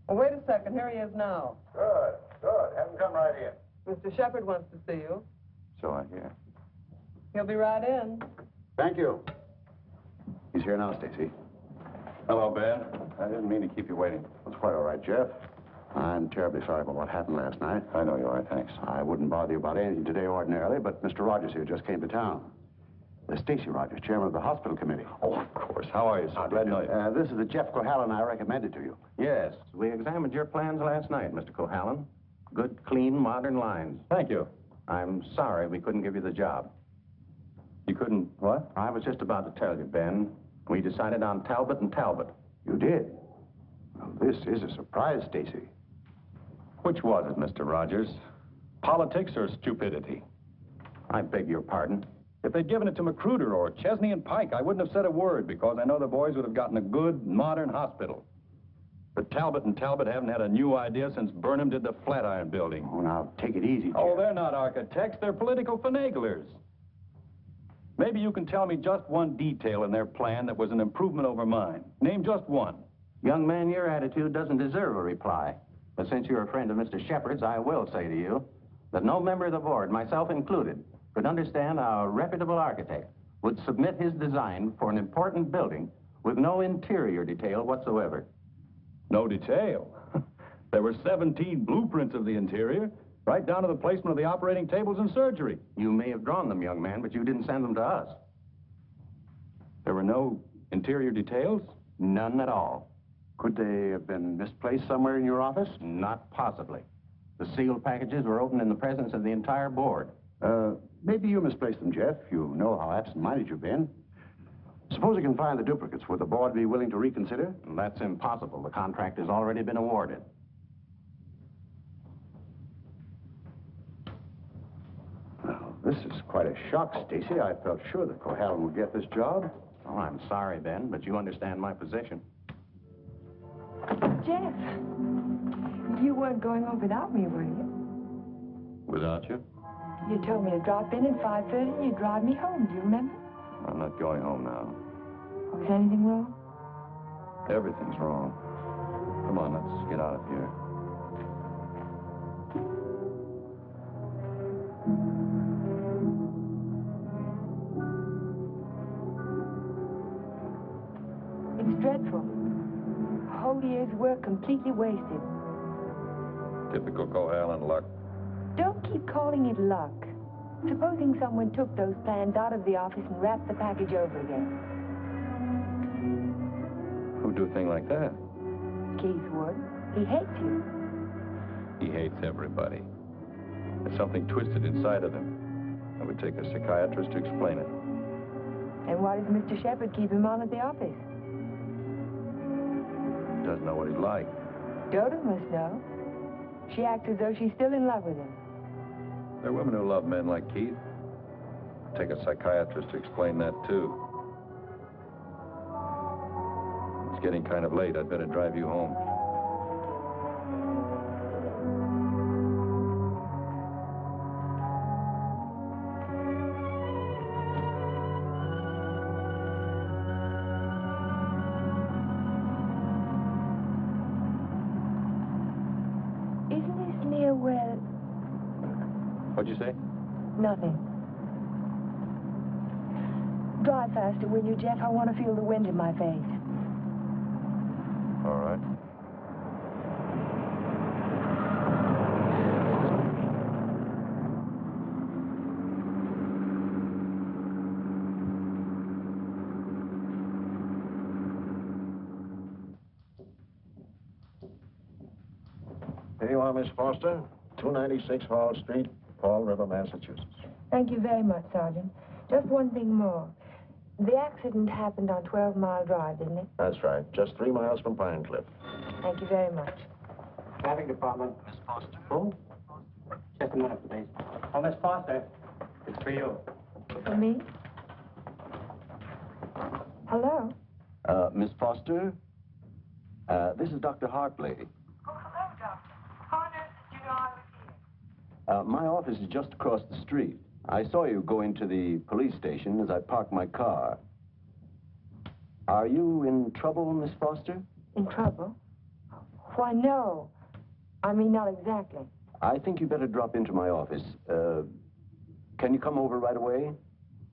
Well, wait a second. Here he is now. Good, good. Have him come right in. Mr. Shepard wants to see you. So I hear. He'll be right in. Thank you. He's here now, Stacy. Hello, Ben. I didn't mean to keep you waiting. It's quite all right, Jeff. I'm terribly sorry about what happened last night. I know you are, thanks. I wouldn't bother you about anything today ordinarily, but Mr. Rogers here just came to town. Stacy Rogers, chairman of the hospital committee. Oh, of course. How are you, sir? Glad to know you. This is the Jeff Cohalan I recommended to you. Yes, we examined your plans last night, Mr. Cohalan. Good, clean, modern lines. Thank you. I'm sorry we couldn't give you the job. You couldn't, what? I was just about to tell you, Ben. We decided on Talbot and Talbot. You did? Well, this is a surprise, Stacy. Which was it, Mr. Rogers? Politics or stupidity? I beg your pardon. If they'd given it to Magruder or Chesney and Pike, I wouldn't have said a word because I know the boys would have gotten a good, modern hospital. But Talbot and Talbot haven't had a new idea since Burnham did the Flatiron Building. Oh, now, take it easy, Jeff. Oh, they're not architects. They're political finaglers. Maybe you can tell me just one detail in their plan that was an improvement over mine. Name just one. Young man, your attitude doesn't deserve a reply. But since you're a friend of Mr. Shepard's, I will say to you that no member of the board, myself included, could understand how a reputable architect would submit his design for an important building with no interior detail whatsoever. No detail? There were 17 blueprints of the interior, right down to the placement of the operating tables in surgery. You may have drawn them, young man, but you didn't send them to us. There were no interior details? None at all. Could they have been misplaced somewhere in your office? Not possibly. The sealed packages were opened in the presence of the entire board. Maybe you misplaced them, Jeff. You know how absent-minded you've been. Suppose you can find the duplicates. Would the board be willing to reconsider? That's impossible. The contract has already been awarded. Well, this is quite a shock, Stacy. I felt sure that Cohalan would get this job. Oh, I'm sorry, Ben, but you understand my position. Jeff, you weren't going home without me, were you? Without you? You told me to drop in at 5:30 and you'd drive me home. Do you remember? I'm not going home now. Was anything wrong? Everything's wrong. Come on, let's get out of here. It's dreadful. A whole year's work completely wasted. Typical Cohalan luck. Don't keep calling it luck. Supposing someone took those plans out of the office and wrapped the package over again. Who'd do a thing like that? Keith would. He hates you. He hates everybody. There's something twisted inside of him. It would take a psychiatrist to explain it. And why does Mr. Shepard keep him on at the office? Doesn't know what he's like. Dodo must know. She acts as though she's still in love with him. There are women who love men like Keith. Take a psychiatrist to explain that, too. It's getting kind of late. I'd better drive you home. Isn't this near where... What'd you say? Nothing. Drive faster, will you, Jeff? I want to feel the wind in my face. All right. Here you are, Miss Foster. 296 Hall Street, Fall River, Massachusetts. Thank you very much, Sergeant. Just one thing more. The accident happened on 12 Mile Drive, didn't it? That's right. Just 3 miles from Pine Cliff. Thank you very much. Traffic department. Miss Foster. Who? Just a minute, please. Oh, Miss Foster. It's for you. For me? Hello? Miss Foster? This is Dr. Hartley. Oh, hello, Doctor. How on earth did you know I was here? My office is just across the street. I saw you go into the police station as I parked my car. Are you in trouble, Miss Foster? In trouble? Why, no. I mean, not exactly. I think you better drop into my office. Can you come over right away?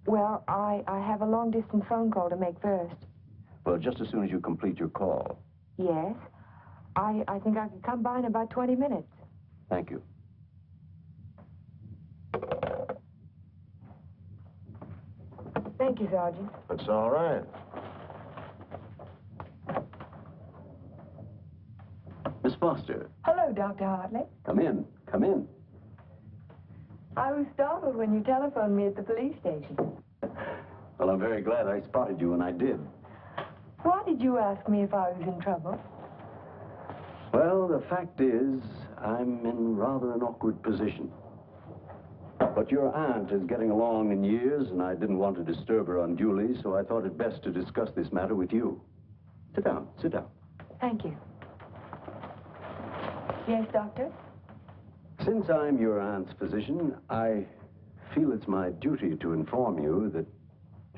Well, I have a long-distance phone call to make first. Well, just as soon as you complete your call. Yes. I think I could come by in about 20 minutes. Thank you. Thank you, Sergeant. It's all right. Miss Foster. Hello, Dr. Hartley. Come in. Come in. I was startled when you telephoned me at the police station. Well, I'm very glad I spotted you when I did. Why did you ask me if I was in trouble? Well, the fact is, I'm in rather an awkward position. But your aunt is getting along in years, and I didn't want to disturb her unduly, so I thought it best to discuss this matter with you. Sit down, sit down. Thank you. Yes, Doctor? Since I'm your aunt's physician, I feel it's my duty to inform you that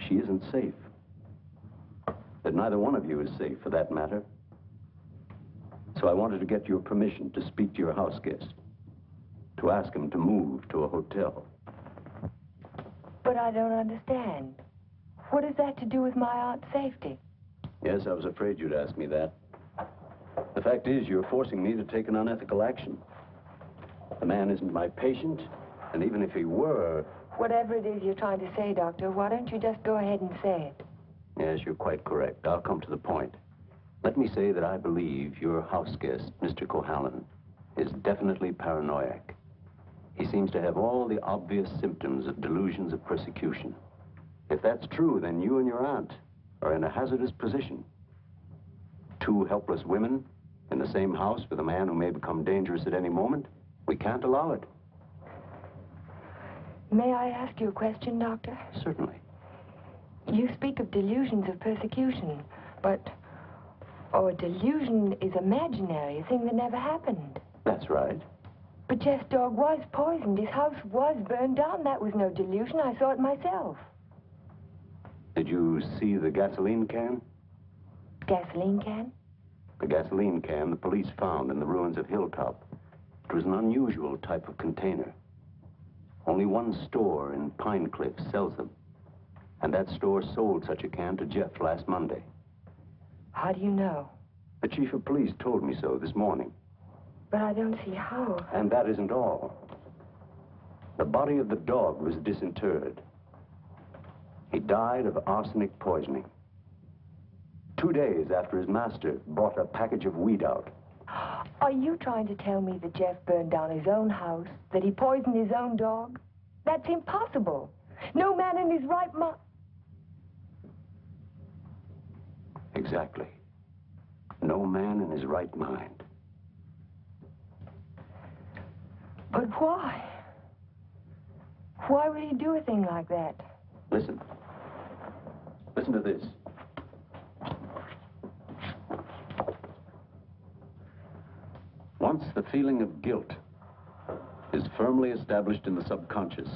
she isn't safe. That neither one of you is safe, for that matter. So I wanted to get your permission to speak to your house guest, to ask him to move to a hotel. But I don't understand. What has that to do with my aunt's safety? Yes, I was afraid you'd ask me that. The fact is, you're forcing me to take an unethical action. The man isn't my patient, and even if he were... Whatever it is you're trying to say, Doctor, why don't you just go ahead and say it? Yes, you're quite correct. I'll come to the point. Let me say that I believe your house guest, Mr. Cohalan, is definitely paranoiac. He seems to have all the obvious symptoms of delusions of persecution. If that's true, then you and your aunt are in a hazardous position. Two helpless women in the same house with a man who may become dangerous at any moment. We can't allow it. May I ask you a question, Doctor? Certainly. You speak of delusions of persecution, but... Oh, a delusion is imaginary, a thing that never happened. That's right. But Jeff's dog was poisoned. His house was burned down. That was no delusion. I saw it myself. Did you see the gasoline can? Gasoline can? The gasoline can the police found in the ruins of Hilltop. It was an unusual type of container. Only one store in Pine Cliff sells them. And that store sold such a can to Jeff last Monday. How do you know? The chief of police told me so this morning. But I don't see how. And that isn't all. The body of the dog was disinterred. He died of arsenic poisoning. 2 days after his master bought a package of weed out. Are you trying to tell me that Jeff burned down his own house, that he poisoned his own dog? That's impossible. No man in his right mind... Exactly. No man in his right mind. But why? Why would he do a thing like that? Listen. Listen to this. Once the feeling of guilt is firmly established in the subconscious,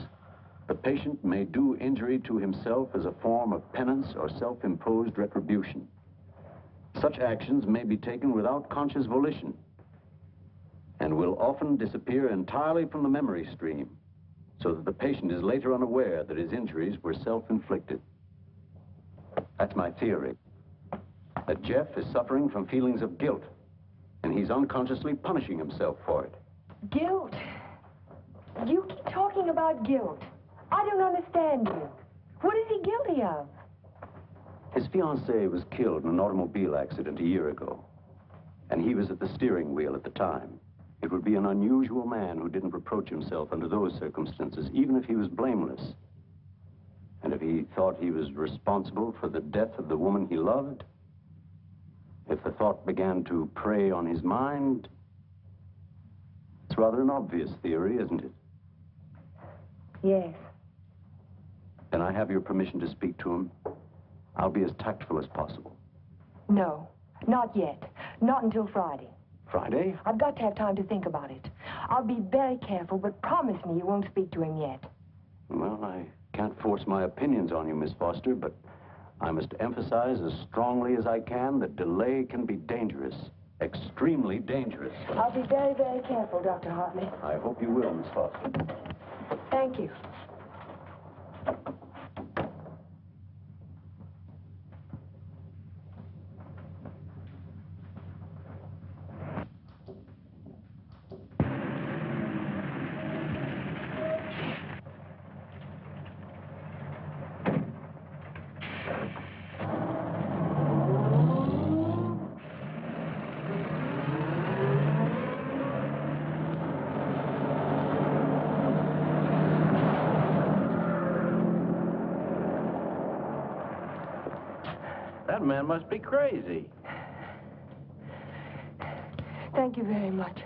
the patient may do injury to himself as a form of penance or self-imposed retribution. Such actions may be taken without conscious volition and will often disappear entirely from the memory stream, so that the patient is later unaware that his injuries were self-inflicted. That's my theory, that Jeff is suffering from feelings of guilt, and he's unconsciously punishing himself for it. Guilt? You keep talking about guilt. I don't understand you. What is he guilty of? His fiancée was killed in an automobile accident a year ago, and he was at the steering wheel at the time. It would be an unusual man who didn't reproach himself under those circumstances, even if he was blameless. And if he thought he was responsible for the death of the woman he loved, if the thought began to prey on his mind, it's rather an obvious theory, isn't it? Yes. Then I have your permission to speak to him. I'll be as tactful as possible. No, not yet. Not until Friday. Friday? I've got to have time to think about it. I'll be very careful, but promise me you won't speak to him yet. Well, I can't force my opinions on you, Miss Foster, but I must emphasize as strongly as I can that delay can be dangerous. Extremely dangerous. I'll be very, very careful, Dr. Hartley. I hope you will, Miss Foster. Thank you. That man must be crazy. Thank you very much.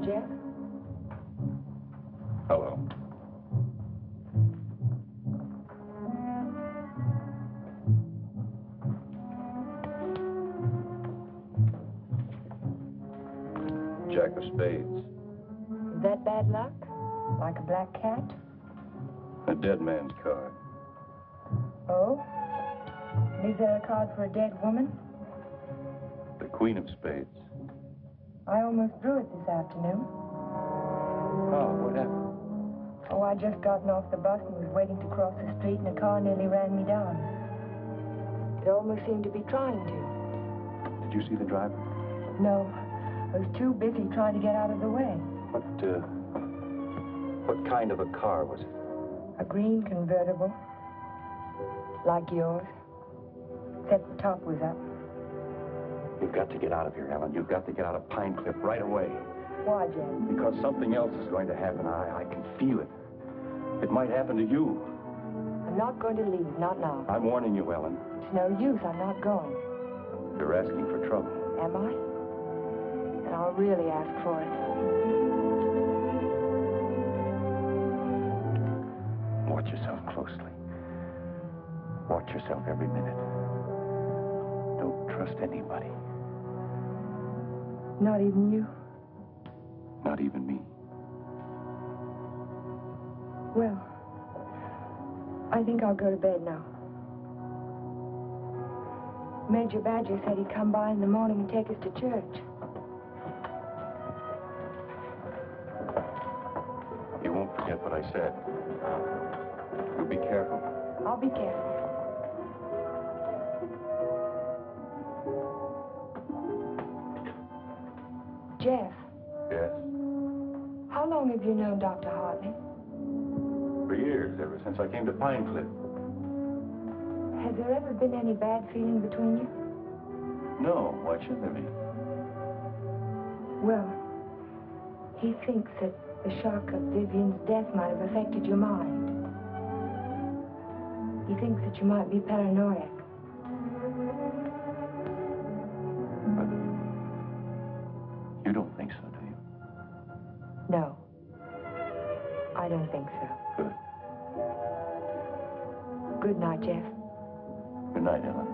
Jeff. Hello. Jack of spades. Is that bad luck? Like a black cat? A dead man's card. Oh? Is there a card for a dead woman? The queen of spades. I almost drew it this afternoon. Oh, what happened? Oh, I just gotten off the bus and was waiting to cross the street and a car nearly ran me down. It almost seemed to be trying to. Did you see the driver? No, I was too busy trying to get out of the way. What kind of a car was it? A green convertible. Like yours. Except the top was up. You've got to get out of here, Ellen. You've got to get out of Pine Cliff right away. Why, Jeff? Because something else is going to happen. I can feel it. It might happen to you. I'm not going to leave, not now. I'm warning you, Ellen. It's no use, I'm not going. You're asking for trouble. Am I? And I'll really ask for it. Watch yourself closely. Watch yourself every minute. Don't trust anybody. Not even you? Not even me. Well, I think I'll go to bed now. Major Badger said he'd come by in the morning and take us to church. You won't forget what I said. You be careful. I'll be careful. Jeff. Yes? How long have you known Dr. Hartley? For years, ever since I came to Pine Cliff. Has there ever been any bad feeling between you? No, why should there be? Well, he thinks that the shock of Vivian's death might have affected your mind. He thinks that you might be paranoiac. But you don't think so, do you? No. I don't think so. Good. Good night, Jeff. Good night, Ellen.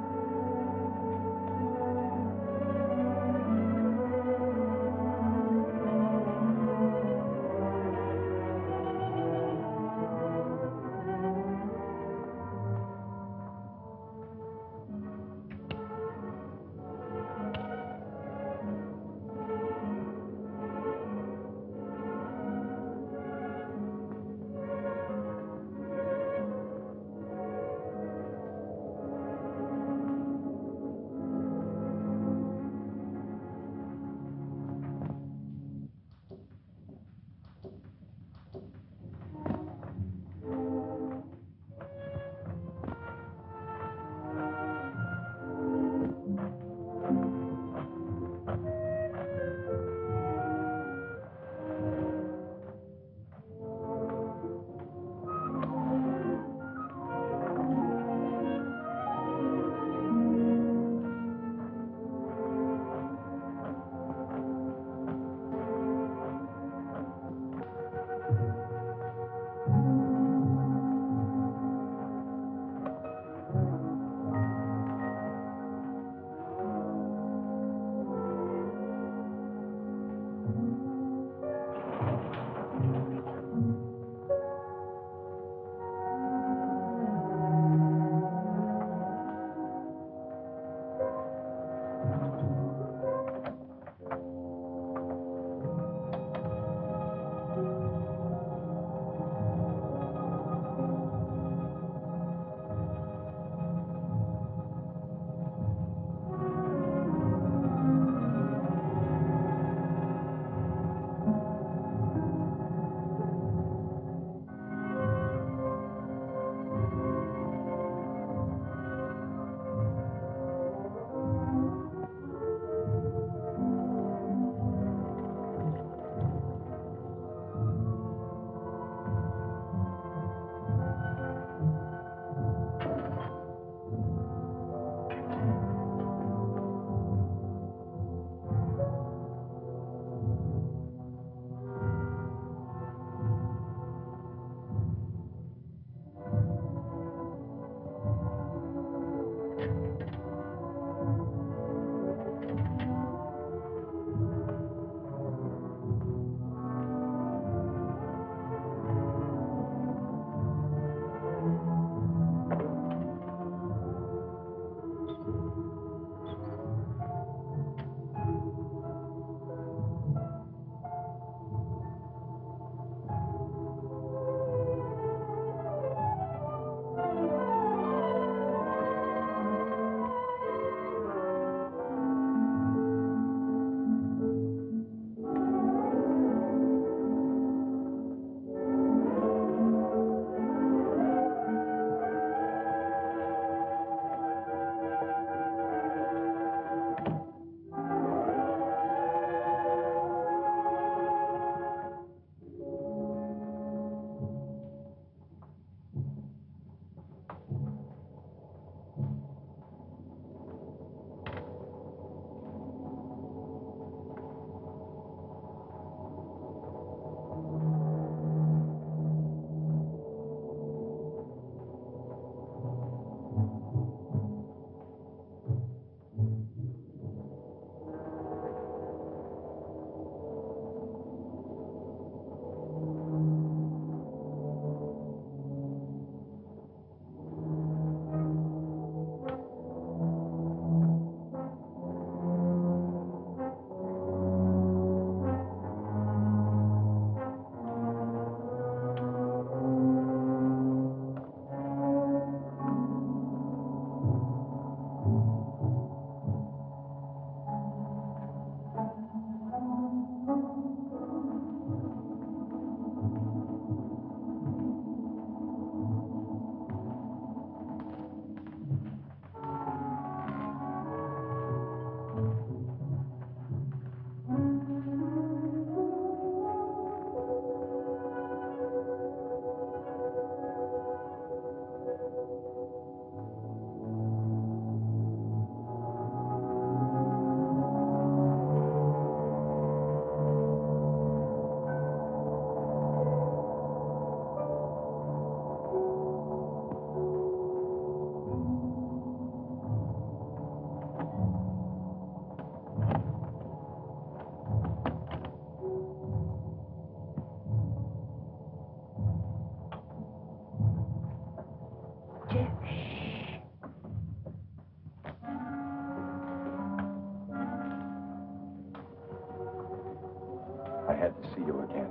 had to see you again.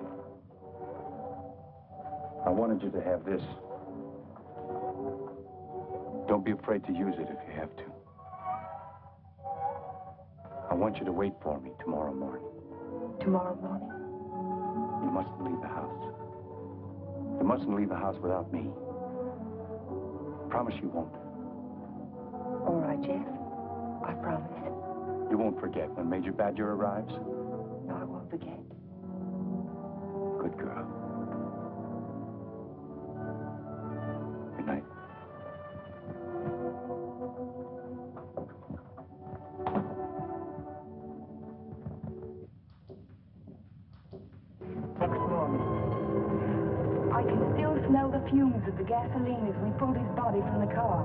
I wanted you to have this. Don't be afraid to use it if you have to. I want you to wait for me tomorrow morning. Tomorrow morning? You mustn't leave the house. You mustn't leave the house without me. Promise you won't. All right, Jeff. I promise. You won't forget when Major Badger arrives? No, I won't forget. Good girl. Good night. Next morning. I can still smell the fumes of the gasoline as we pulled his body from the car.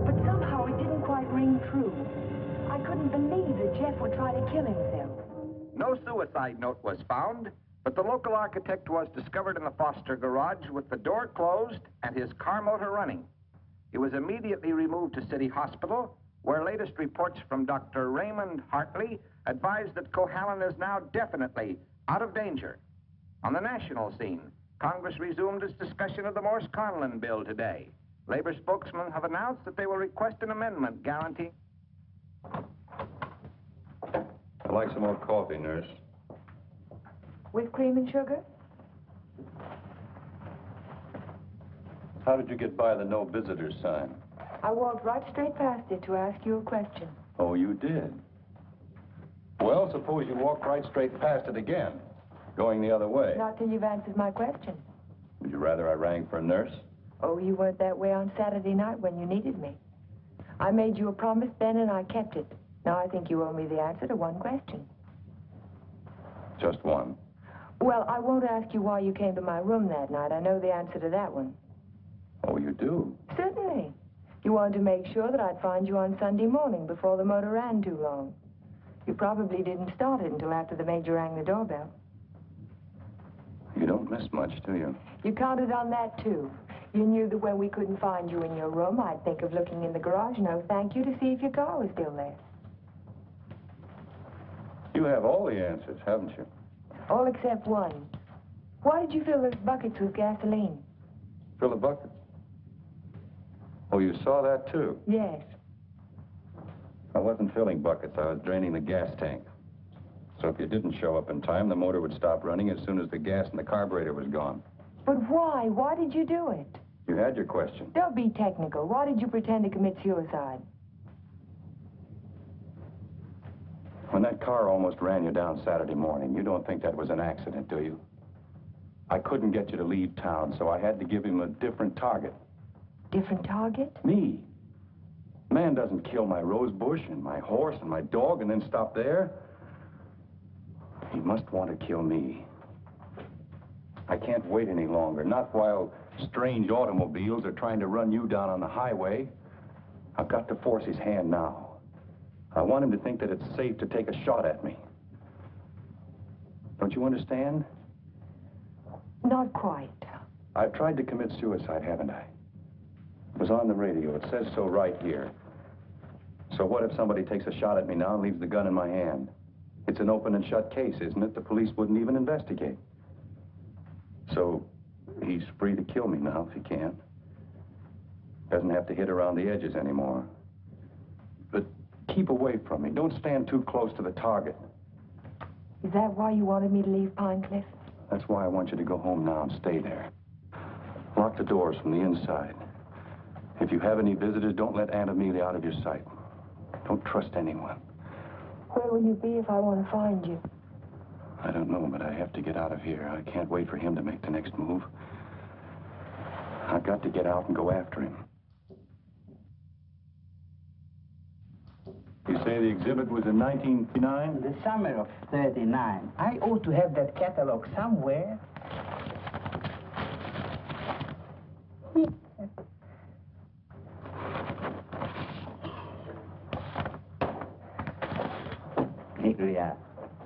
But somehow it didn't quite ring true. I couldn't believe that Jeff would try to kill himself. No suicide note was found, but the local architect was discovered in the Foster garage with the door closed and his car motor running. He was immediately removed to City Hospital, where latest reports from Dr. Raymond Hartley advised that Cohalan is now definitely out of danger. On the national scene, Congress resumed its discussion of the Morse-Conlon bill today. Labor spokesmen have announced that they will request an amendment guaranteeing... I'd like some more coffee, nurse. With cream and sugar? How did you get by the no visitors sign? I walked right straight past it to ask you a question. Oh, you did? Well, suppose you walk right straight past it again, going the other way. Not till you've answered my question. Would you rather I rang for a nurse? Oh, you weren't that way on Saturday night when you needed me. I made you a promise then and I kept it. Now I think you owe me the answer to one question. Just one. Well, I won't ask you why you came to my room that night. I know the answer to that one. Oh, you do? Certainly. You wanted to make sure that I'd find you on Sunday morning before the motor ran too long. You probably didn't start it until after the major rang the doorbell. You don't miss much, do you? You counted on that, too. You knew that when we couldn't find you in your room, I'd think of looking in the garage, no thank you, to see if your car was still there. You have all the answers, haven't you? All except one. Why did you fill those buckets with gasoline? Fill a bucket? Oh, you saw that, too? Yes. I wasn't filling buckets. I was draining the gas tank. So if you didn't show up in time, the motor would stop running as soon as the gas in the carburetor was gone. But why? Why did you do it? You had your question. Don't be technical. Why did you pretend to commit suicide? When that car almost ran you down Saturday morning, you don't think that was an accident, do you? I couldn't get you to leave town, so I had to give him a different target. Different target? Me. Man doesn't kill my rose bush and my horse and my dog and then stop there. He must want to kill me. I can't wait any longer, not while strange automobiles are trying to run you down on the highway. I've got to force his hand now. I want him to think that it's safe to take a shot at me. Don't you understand? Not quite. I've tried to commit suicide, haven't I? It was on the radio. It says so right here. So what if somebody takes a shot at me now and leaves the gun in my hand? It's an open and shut case, isn't it? The police wouldn't even investigate. So he's free to kill me now if he can. Doesn't have to hit around the edges anymore. But keep away from me. Don't stand too close to the target. Is that why you wanted me to leave Pine Cliff? That's why I want you to go home now and stay there. Lock the doors from the inside. If you have any visitors, don't let Aunt Amelia out of your sight. Don't trust anyone. Where will you be if I want to find you? I don't know, but I have to get out of here. I can't wait for him to make the next move. I've got to get out and go after him. You say the exhibit was in 1939? The summer of 39. I ought to have that catalog somewhere. Here we are.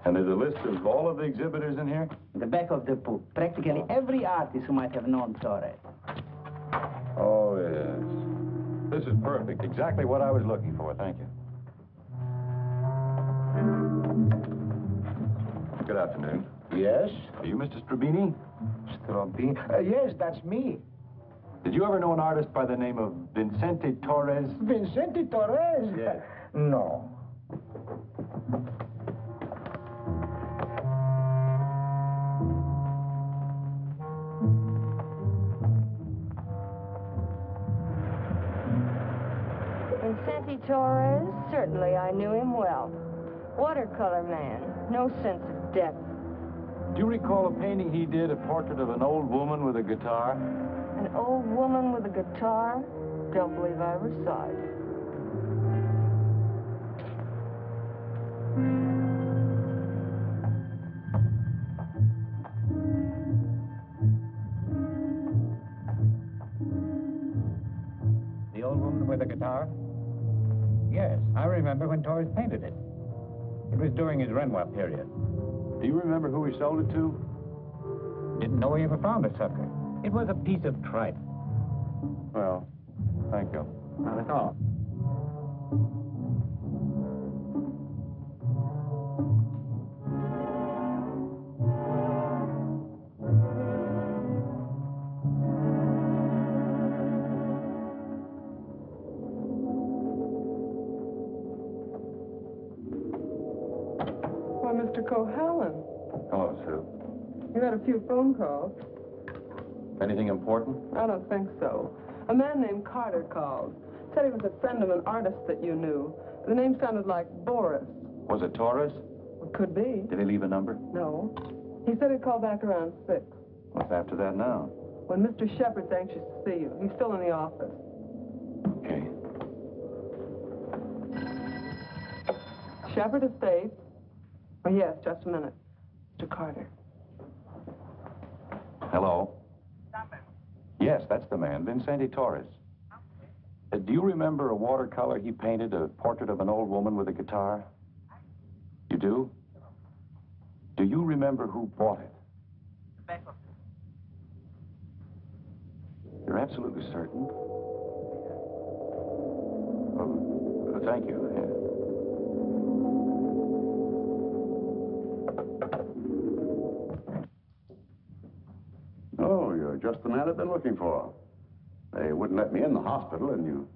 And there's a list of all of the exhibitors in here? The back of the book. Practically every artist who might have known Torres. Oh, yes. This is perfect. Exactly what I was looking for. Thank you. Good afternoon. Yes? Are you Mr. Strabini? Strabini? Yes, that's me. Did you ever know an artist by the name of Vincente Torres? Vincente Torres? Yes. No. Vincente Torres? Certainly I knew him well. Watercolor man, no sense of depth. Do you recall a painting he did, a portrait of an old woman with a guitar? An old woman with a guitar? Don't believe I ever saw it. The old woman with the guitar? Yes, I remember when Torres painted it. It was during his Renoir period. Do you remember who he sold it to? Didn't know he ever found a sucker. It was a piece of tripe. Well, thank you. Not at all. Why, Mr. Cohalan, Hello, Sue. you had a few phone calls. Anything important? I don't think so. A man named Carter called. Said he was a friend of an artist that you knew. The name sounded like Boris. Was it Torres? It could be. Did he leave a number? No. He said he'd call back around 6. What's after that now? When Mr. Shepard's anxious to see you. He's still in the office. Okay. Shepard Estate? Oh, yes, just a minute. Mr. Carter. Hello? Yes, that's the man, Vincente Torres. Do you remember a watercolor he painted, a portrait of an old woman with a guitar? You do? Do you remember who bought it? You're absolutely certain? Oh, thank you. Oh, you're just the man I've been looking for. They wouldn't let me in the hospital, and you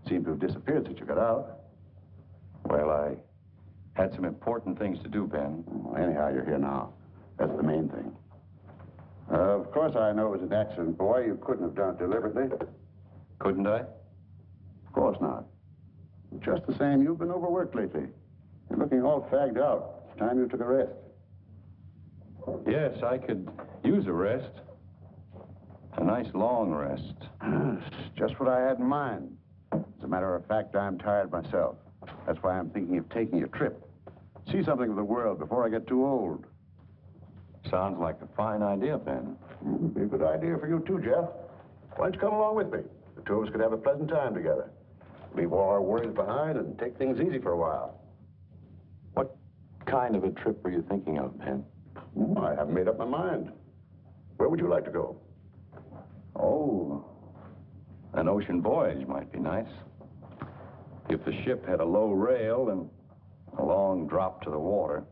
seem to have disappeared since you got out. Well, I had some important things to do, Ben. Well, anyhow, you're here now. That's the main thing. Of course, I know it was an accident, boy. You couldn't have done it deliberately. Couldn't I? Of course not. Just the same, you've been overworked lately. You're looking all fagged out. It's time you took a rest. Yes, I could use a rest. A nice long rest. It's just what I had in mind. As a matter of fact, I'm tired myself. That's why I'm thinking of taking a trip. See something of the world before I get too old. Sounds like a fine idea, Ben. It'd be a good idea for you too, Jeff. Why don't you come along with me? The two of us could have a pleasant time together. Leave all our worries behind and take things easy for a while. What kind of a trip were you thinking of, Ben? I haven't made up my mind. Where would you like to go? Oh, an ocean voyage might be nice. If the ship had a low rail and a long drop to the water.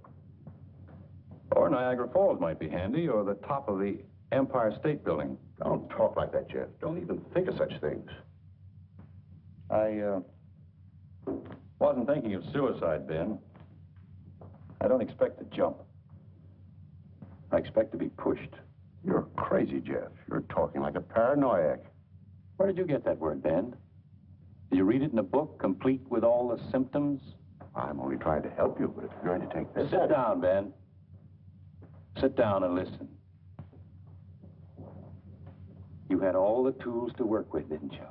Or Niagara Falls might be handy, or the top of the Empire State Building. Don't talk like that, Jeff. Don't even think of such things. I wasn't thinking of suicide, Ben. I don't expect to jump. I expect to be pushed. You're crazy, Jeff. You're talking like a paranoiac. Where did you get that word, Ben? Did you read it in a book, complete with all the symptoms? I'm only trying to help you, but if you're going to take this... Sit down, Ben. Sit down and listen. You had all the tools to work with, didn't you?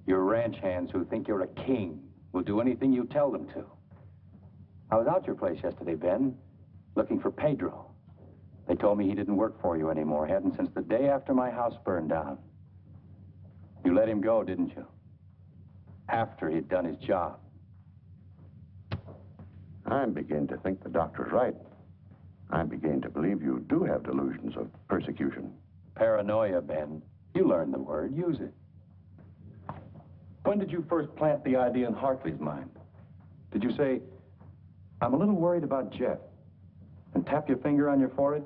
Your ranch hands who think you're a king will do anything you tell them to. I was out your place yesterday, Ben, looking for Pedro. They told me he didn't work for you anymore, hadn't since the day after my house burned down. You let him go, didn't you? After he'd done his job. I'm beginning to think the doctor's right. I'm beginning to believe you do have delusions of persecution. Paranoia, Ben. You learned the word. Use it. When did you first plant the idea in Hartley's mind? Did you say, I'm a little worried about Jeff? And tap your finger on your forehead?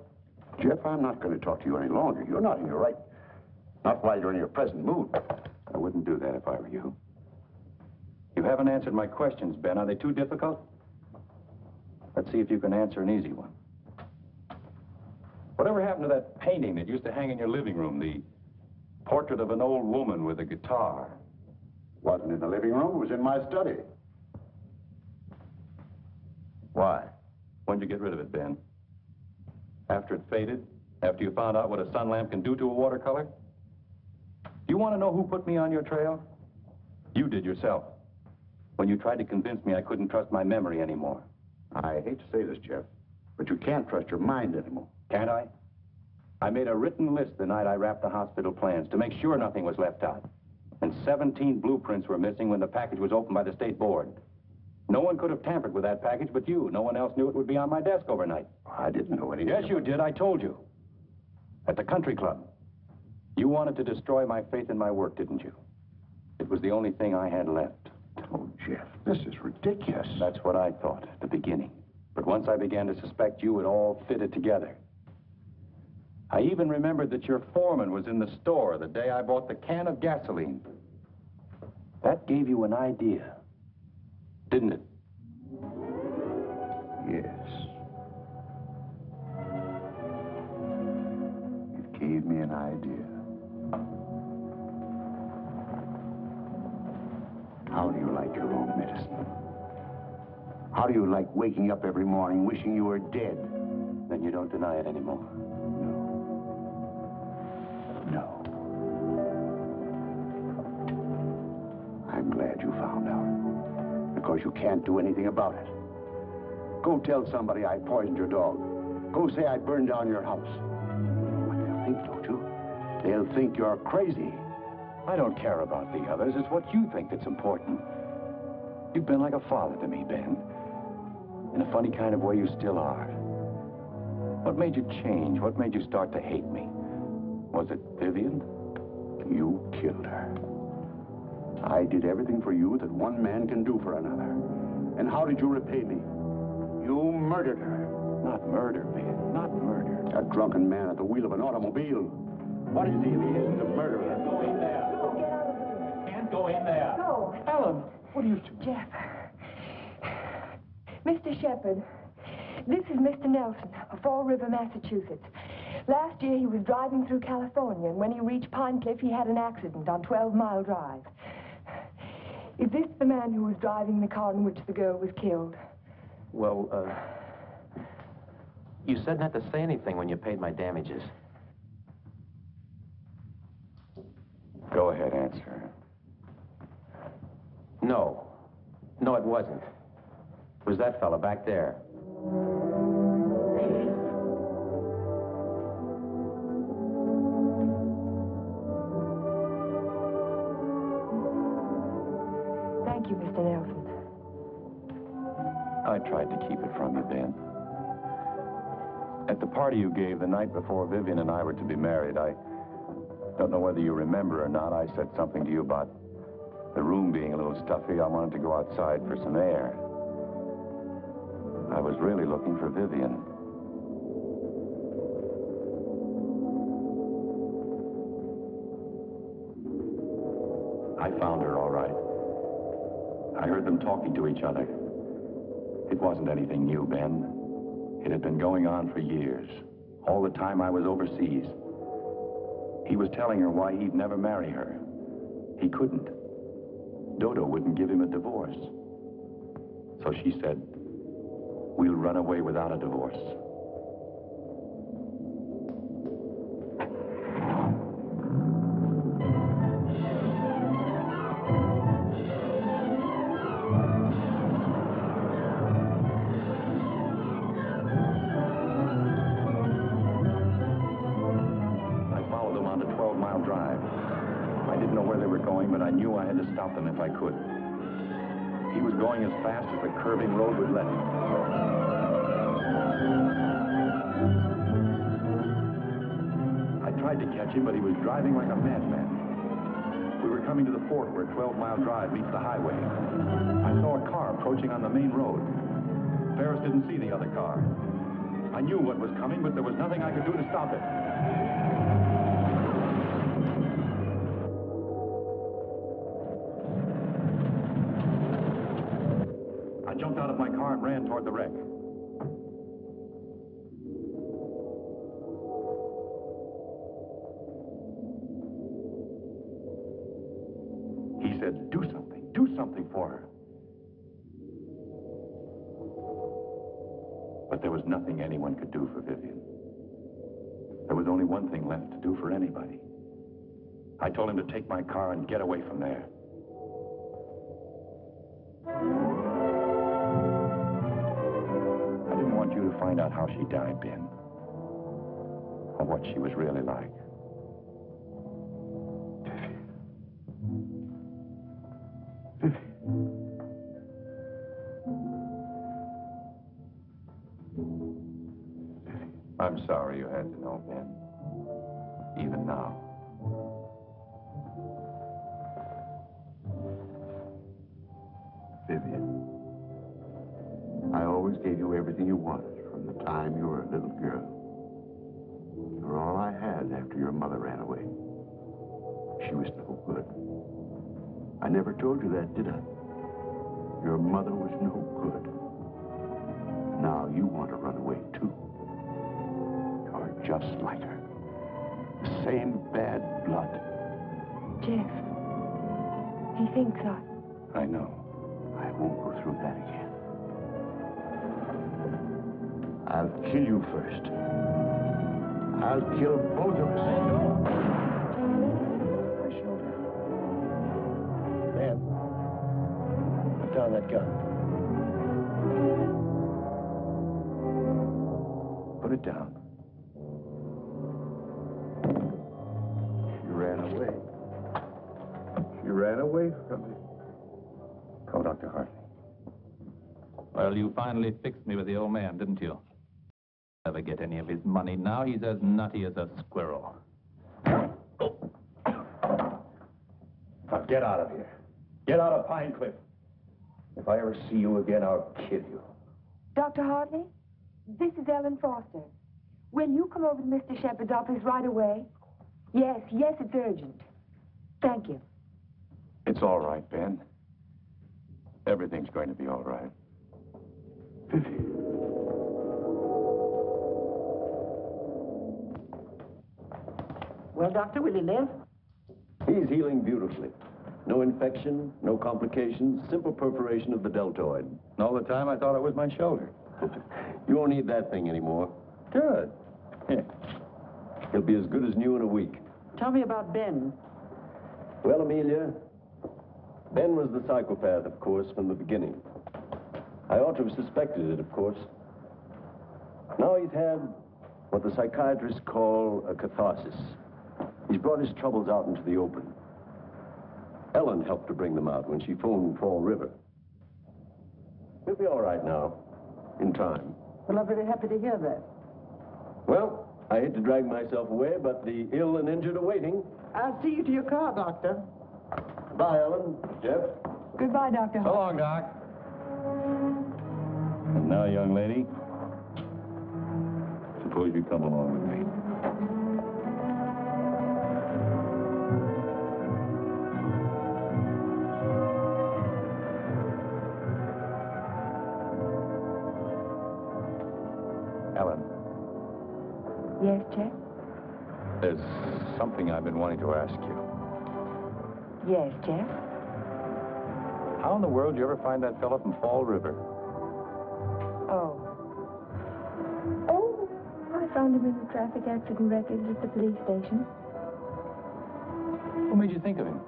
Jeff, I'm not going to talk to you any longer. You're not in your right. Not while you're in your present mood. I wouldn't do that if I were you. You haven't answered my questions, Ben. Are they too difficult? Let's see if you can answer an easy one. Whatever happened to that painting that used to hang in your living room, the portrait of an old woman with a guitar? Wasn't in the living room. It was in my study. Why? When'd you get rid of it, Ben? After it faded? After you found out what a sun lamp can do to a watercolor? Do you want to know who put me on your trail? You did yourself. When you tried to convince me I couldn't trust my memory anymore. I hate to say this, Jeff, but you can't trust your mind anymore. Can't I? I made a written list the night I wrapped the hospital plans to make sure nothing was left out. And 17 blueprints were missing when the package was opened by the state board. No one could have tampered with that package but you. No one else knew it would be on my desk overnight. I didn't know anything. Yes, you did. I told you. At the country club. You wanted to destroy my faith in my work, didn't you? It was the only thing I had left. Oh, Jeff, this is ridiculous. That's what I thought at the beginning. But once I began to suspect you, it all fitted together. I even remembered that your foreman was in the store the day I bought the can of gasoline. That gave you an idea, didn't it? Yes. It gave me an idea. How do you like your own medicine? How do you like waking up every morning wishing you were dead? Then you don't deny it anymore. No. I'm glad you found out. Because you can't do anything about it. Go tell somebody I poisoned your dog. Go say I burned down your house. You know what they'll think, don't you? They'll think you're crazy. I don't care about the others. It's what you think that's important. You've been like a father to me, Ben. In a funny kind of way, you still are. What made you change? What made you start to hate me? Was it Vivian? You killed her. I did everything for you that one man can do for another. And how did you repay me? You murdered her. Not murder, Ben. Not murder. A drunken man at the wheel of an automobile. What is he if he isn't a murderer? Go in there. Can't go in there. No. Ellen, what are you doing? Jeff. Mr. Shepard, this is Mr. Nelson of Fall River, Massachusetts. Last year, he was driving through California, and when he reached Pine Cliff, he had an accident on 12 Mile Drive. Is this the man who was driving the car in which the girl was killed? Well, you said not to say anything when you paid my damages. Go ahead, answer. No. No, it wasn't. It was that fella back there. Thank you, Mr. Nelson. I tried to keep it from you, Ben. At the party you gave the night before Vivian and I were to be married, I don't know whether you remember or not, I said something to you about the room being a little stuffy. I wanted to go outside for some air. I was really looking for Vivian. I found her, all right. I heard them talking to each other. It wasn't anything new, Ben. It had been going on for years, all the time I was overseas. He was telling her why he'd never marry her. He couldn't. Dodo wouldn't give him a divorce. So she said, we'll run away without a divorce. But I knew I had to stop them if I could. He was going as fast as the curving road would let him. I tried to catch him, but he was driving like a madman. We were coming to the fort where 12 Mile Drive meets the highway. I saw a car approaching on the main road. Ferris didn't see the other car. I knew what was coming, but there was nothing I could do to stop it. I jumped out of my car and ran toward the wreck. He said, do something for her. But there was nothing anyone could do for Vivian. There was only one thing left to do for anybody. I told him to take my car and get away from there. I didn't want you to find out how she died, Ben, or what she was really like. I'm sorry you had to know, Ben. Even now. Vivian, I always gave you everything you wanted from the time you were a little girl. You were all I had after your mother ran away. She was no good. I never told you that, did I? Your mother was no good. Now you want to run away, too. You're just like her. The same bad blood. Jeff, he thinks I know. I won't go through that again. I'll kill you first. I'll kill both of us. My shoulder. Ben, put down that gun. Put it down. She ran away. She ran away from me. Go, Dr. Hartley. Well, you finally fixed me with the old man, didn't you? Never get any of his money now. He's as nutty as a squirrel. Now get out of here. Get out of Pine Cliff. If I ever see you again, I'll kill you. Dr. Hartley, this is Ellen Foster. Will you come over to Mr. Shepard's office right away? Yes, it's urgent. Thank you. It's all right, Ben. Everything's going to be all right. Well, Doctor, will he live? He's healing beautifully. No infection, no complications, simple perforation of the deltoid. And all the time I thought it was my shoulder. You won't need that thing anymore. Good. He'll be as good as new in a week. Tell me about Ben. Well, Amelia, Ben was the psychopath, of course, from the beginning. I ought to have suspected it, of course. Now he's had what the psychiatrists call a catharsis. He's brought his troubles out into the open. Ellen helped to bring them out when she phoned Fall River. He'll be all right now, in time. Well, I'm very happy to hear that. Well, I hate to drag myself away, but the ill and injured are waiting. I'll see you to your car, Doctor. Bye, Ellen. Jeff? Goodbye, Dr. So long, Doc. And now, young lady, suppose you come along with me. Ellen. Yes, Jeff? There's something I've been wanting to ask you. Yes, Jeff? How in the world did you ever find that fellow from Fall River? Oh, I found him in the traffic accident records at the police station. What made you think of him?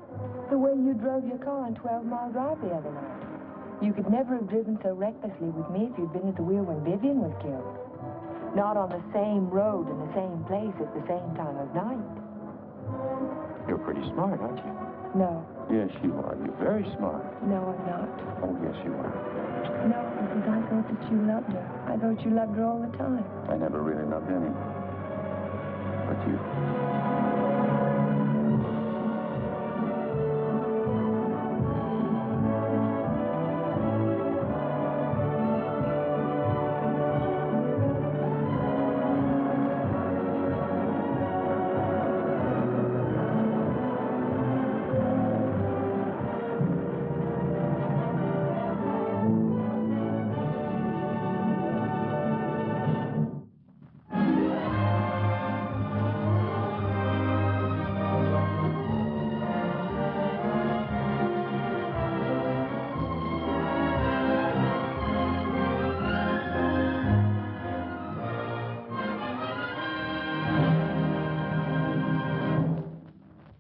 The way you drove your car on 12 Mile Drive the other night. You could never have driven so recklessly with me if you'd been at the wheel when Vivian was killed. Not on the same road in the same place at the same time of night. You're pretty smart, aren't you? No. Yes, you are. You're very smart. No, I'm not. Oh, yes, you are. No, because I thought that you loved her. I thought you loved her all the time. I never really loved anyone. But you.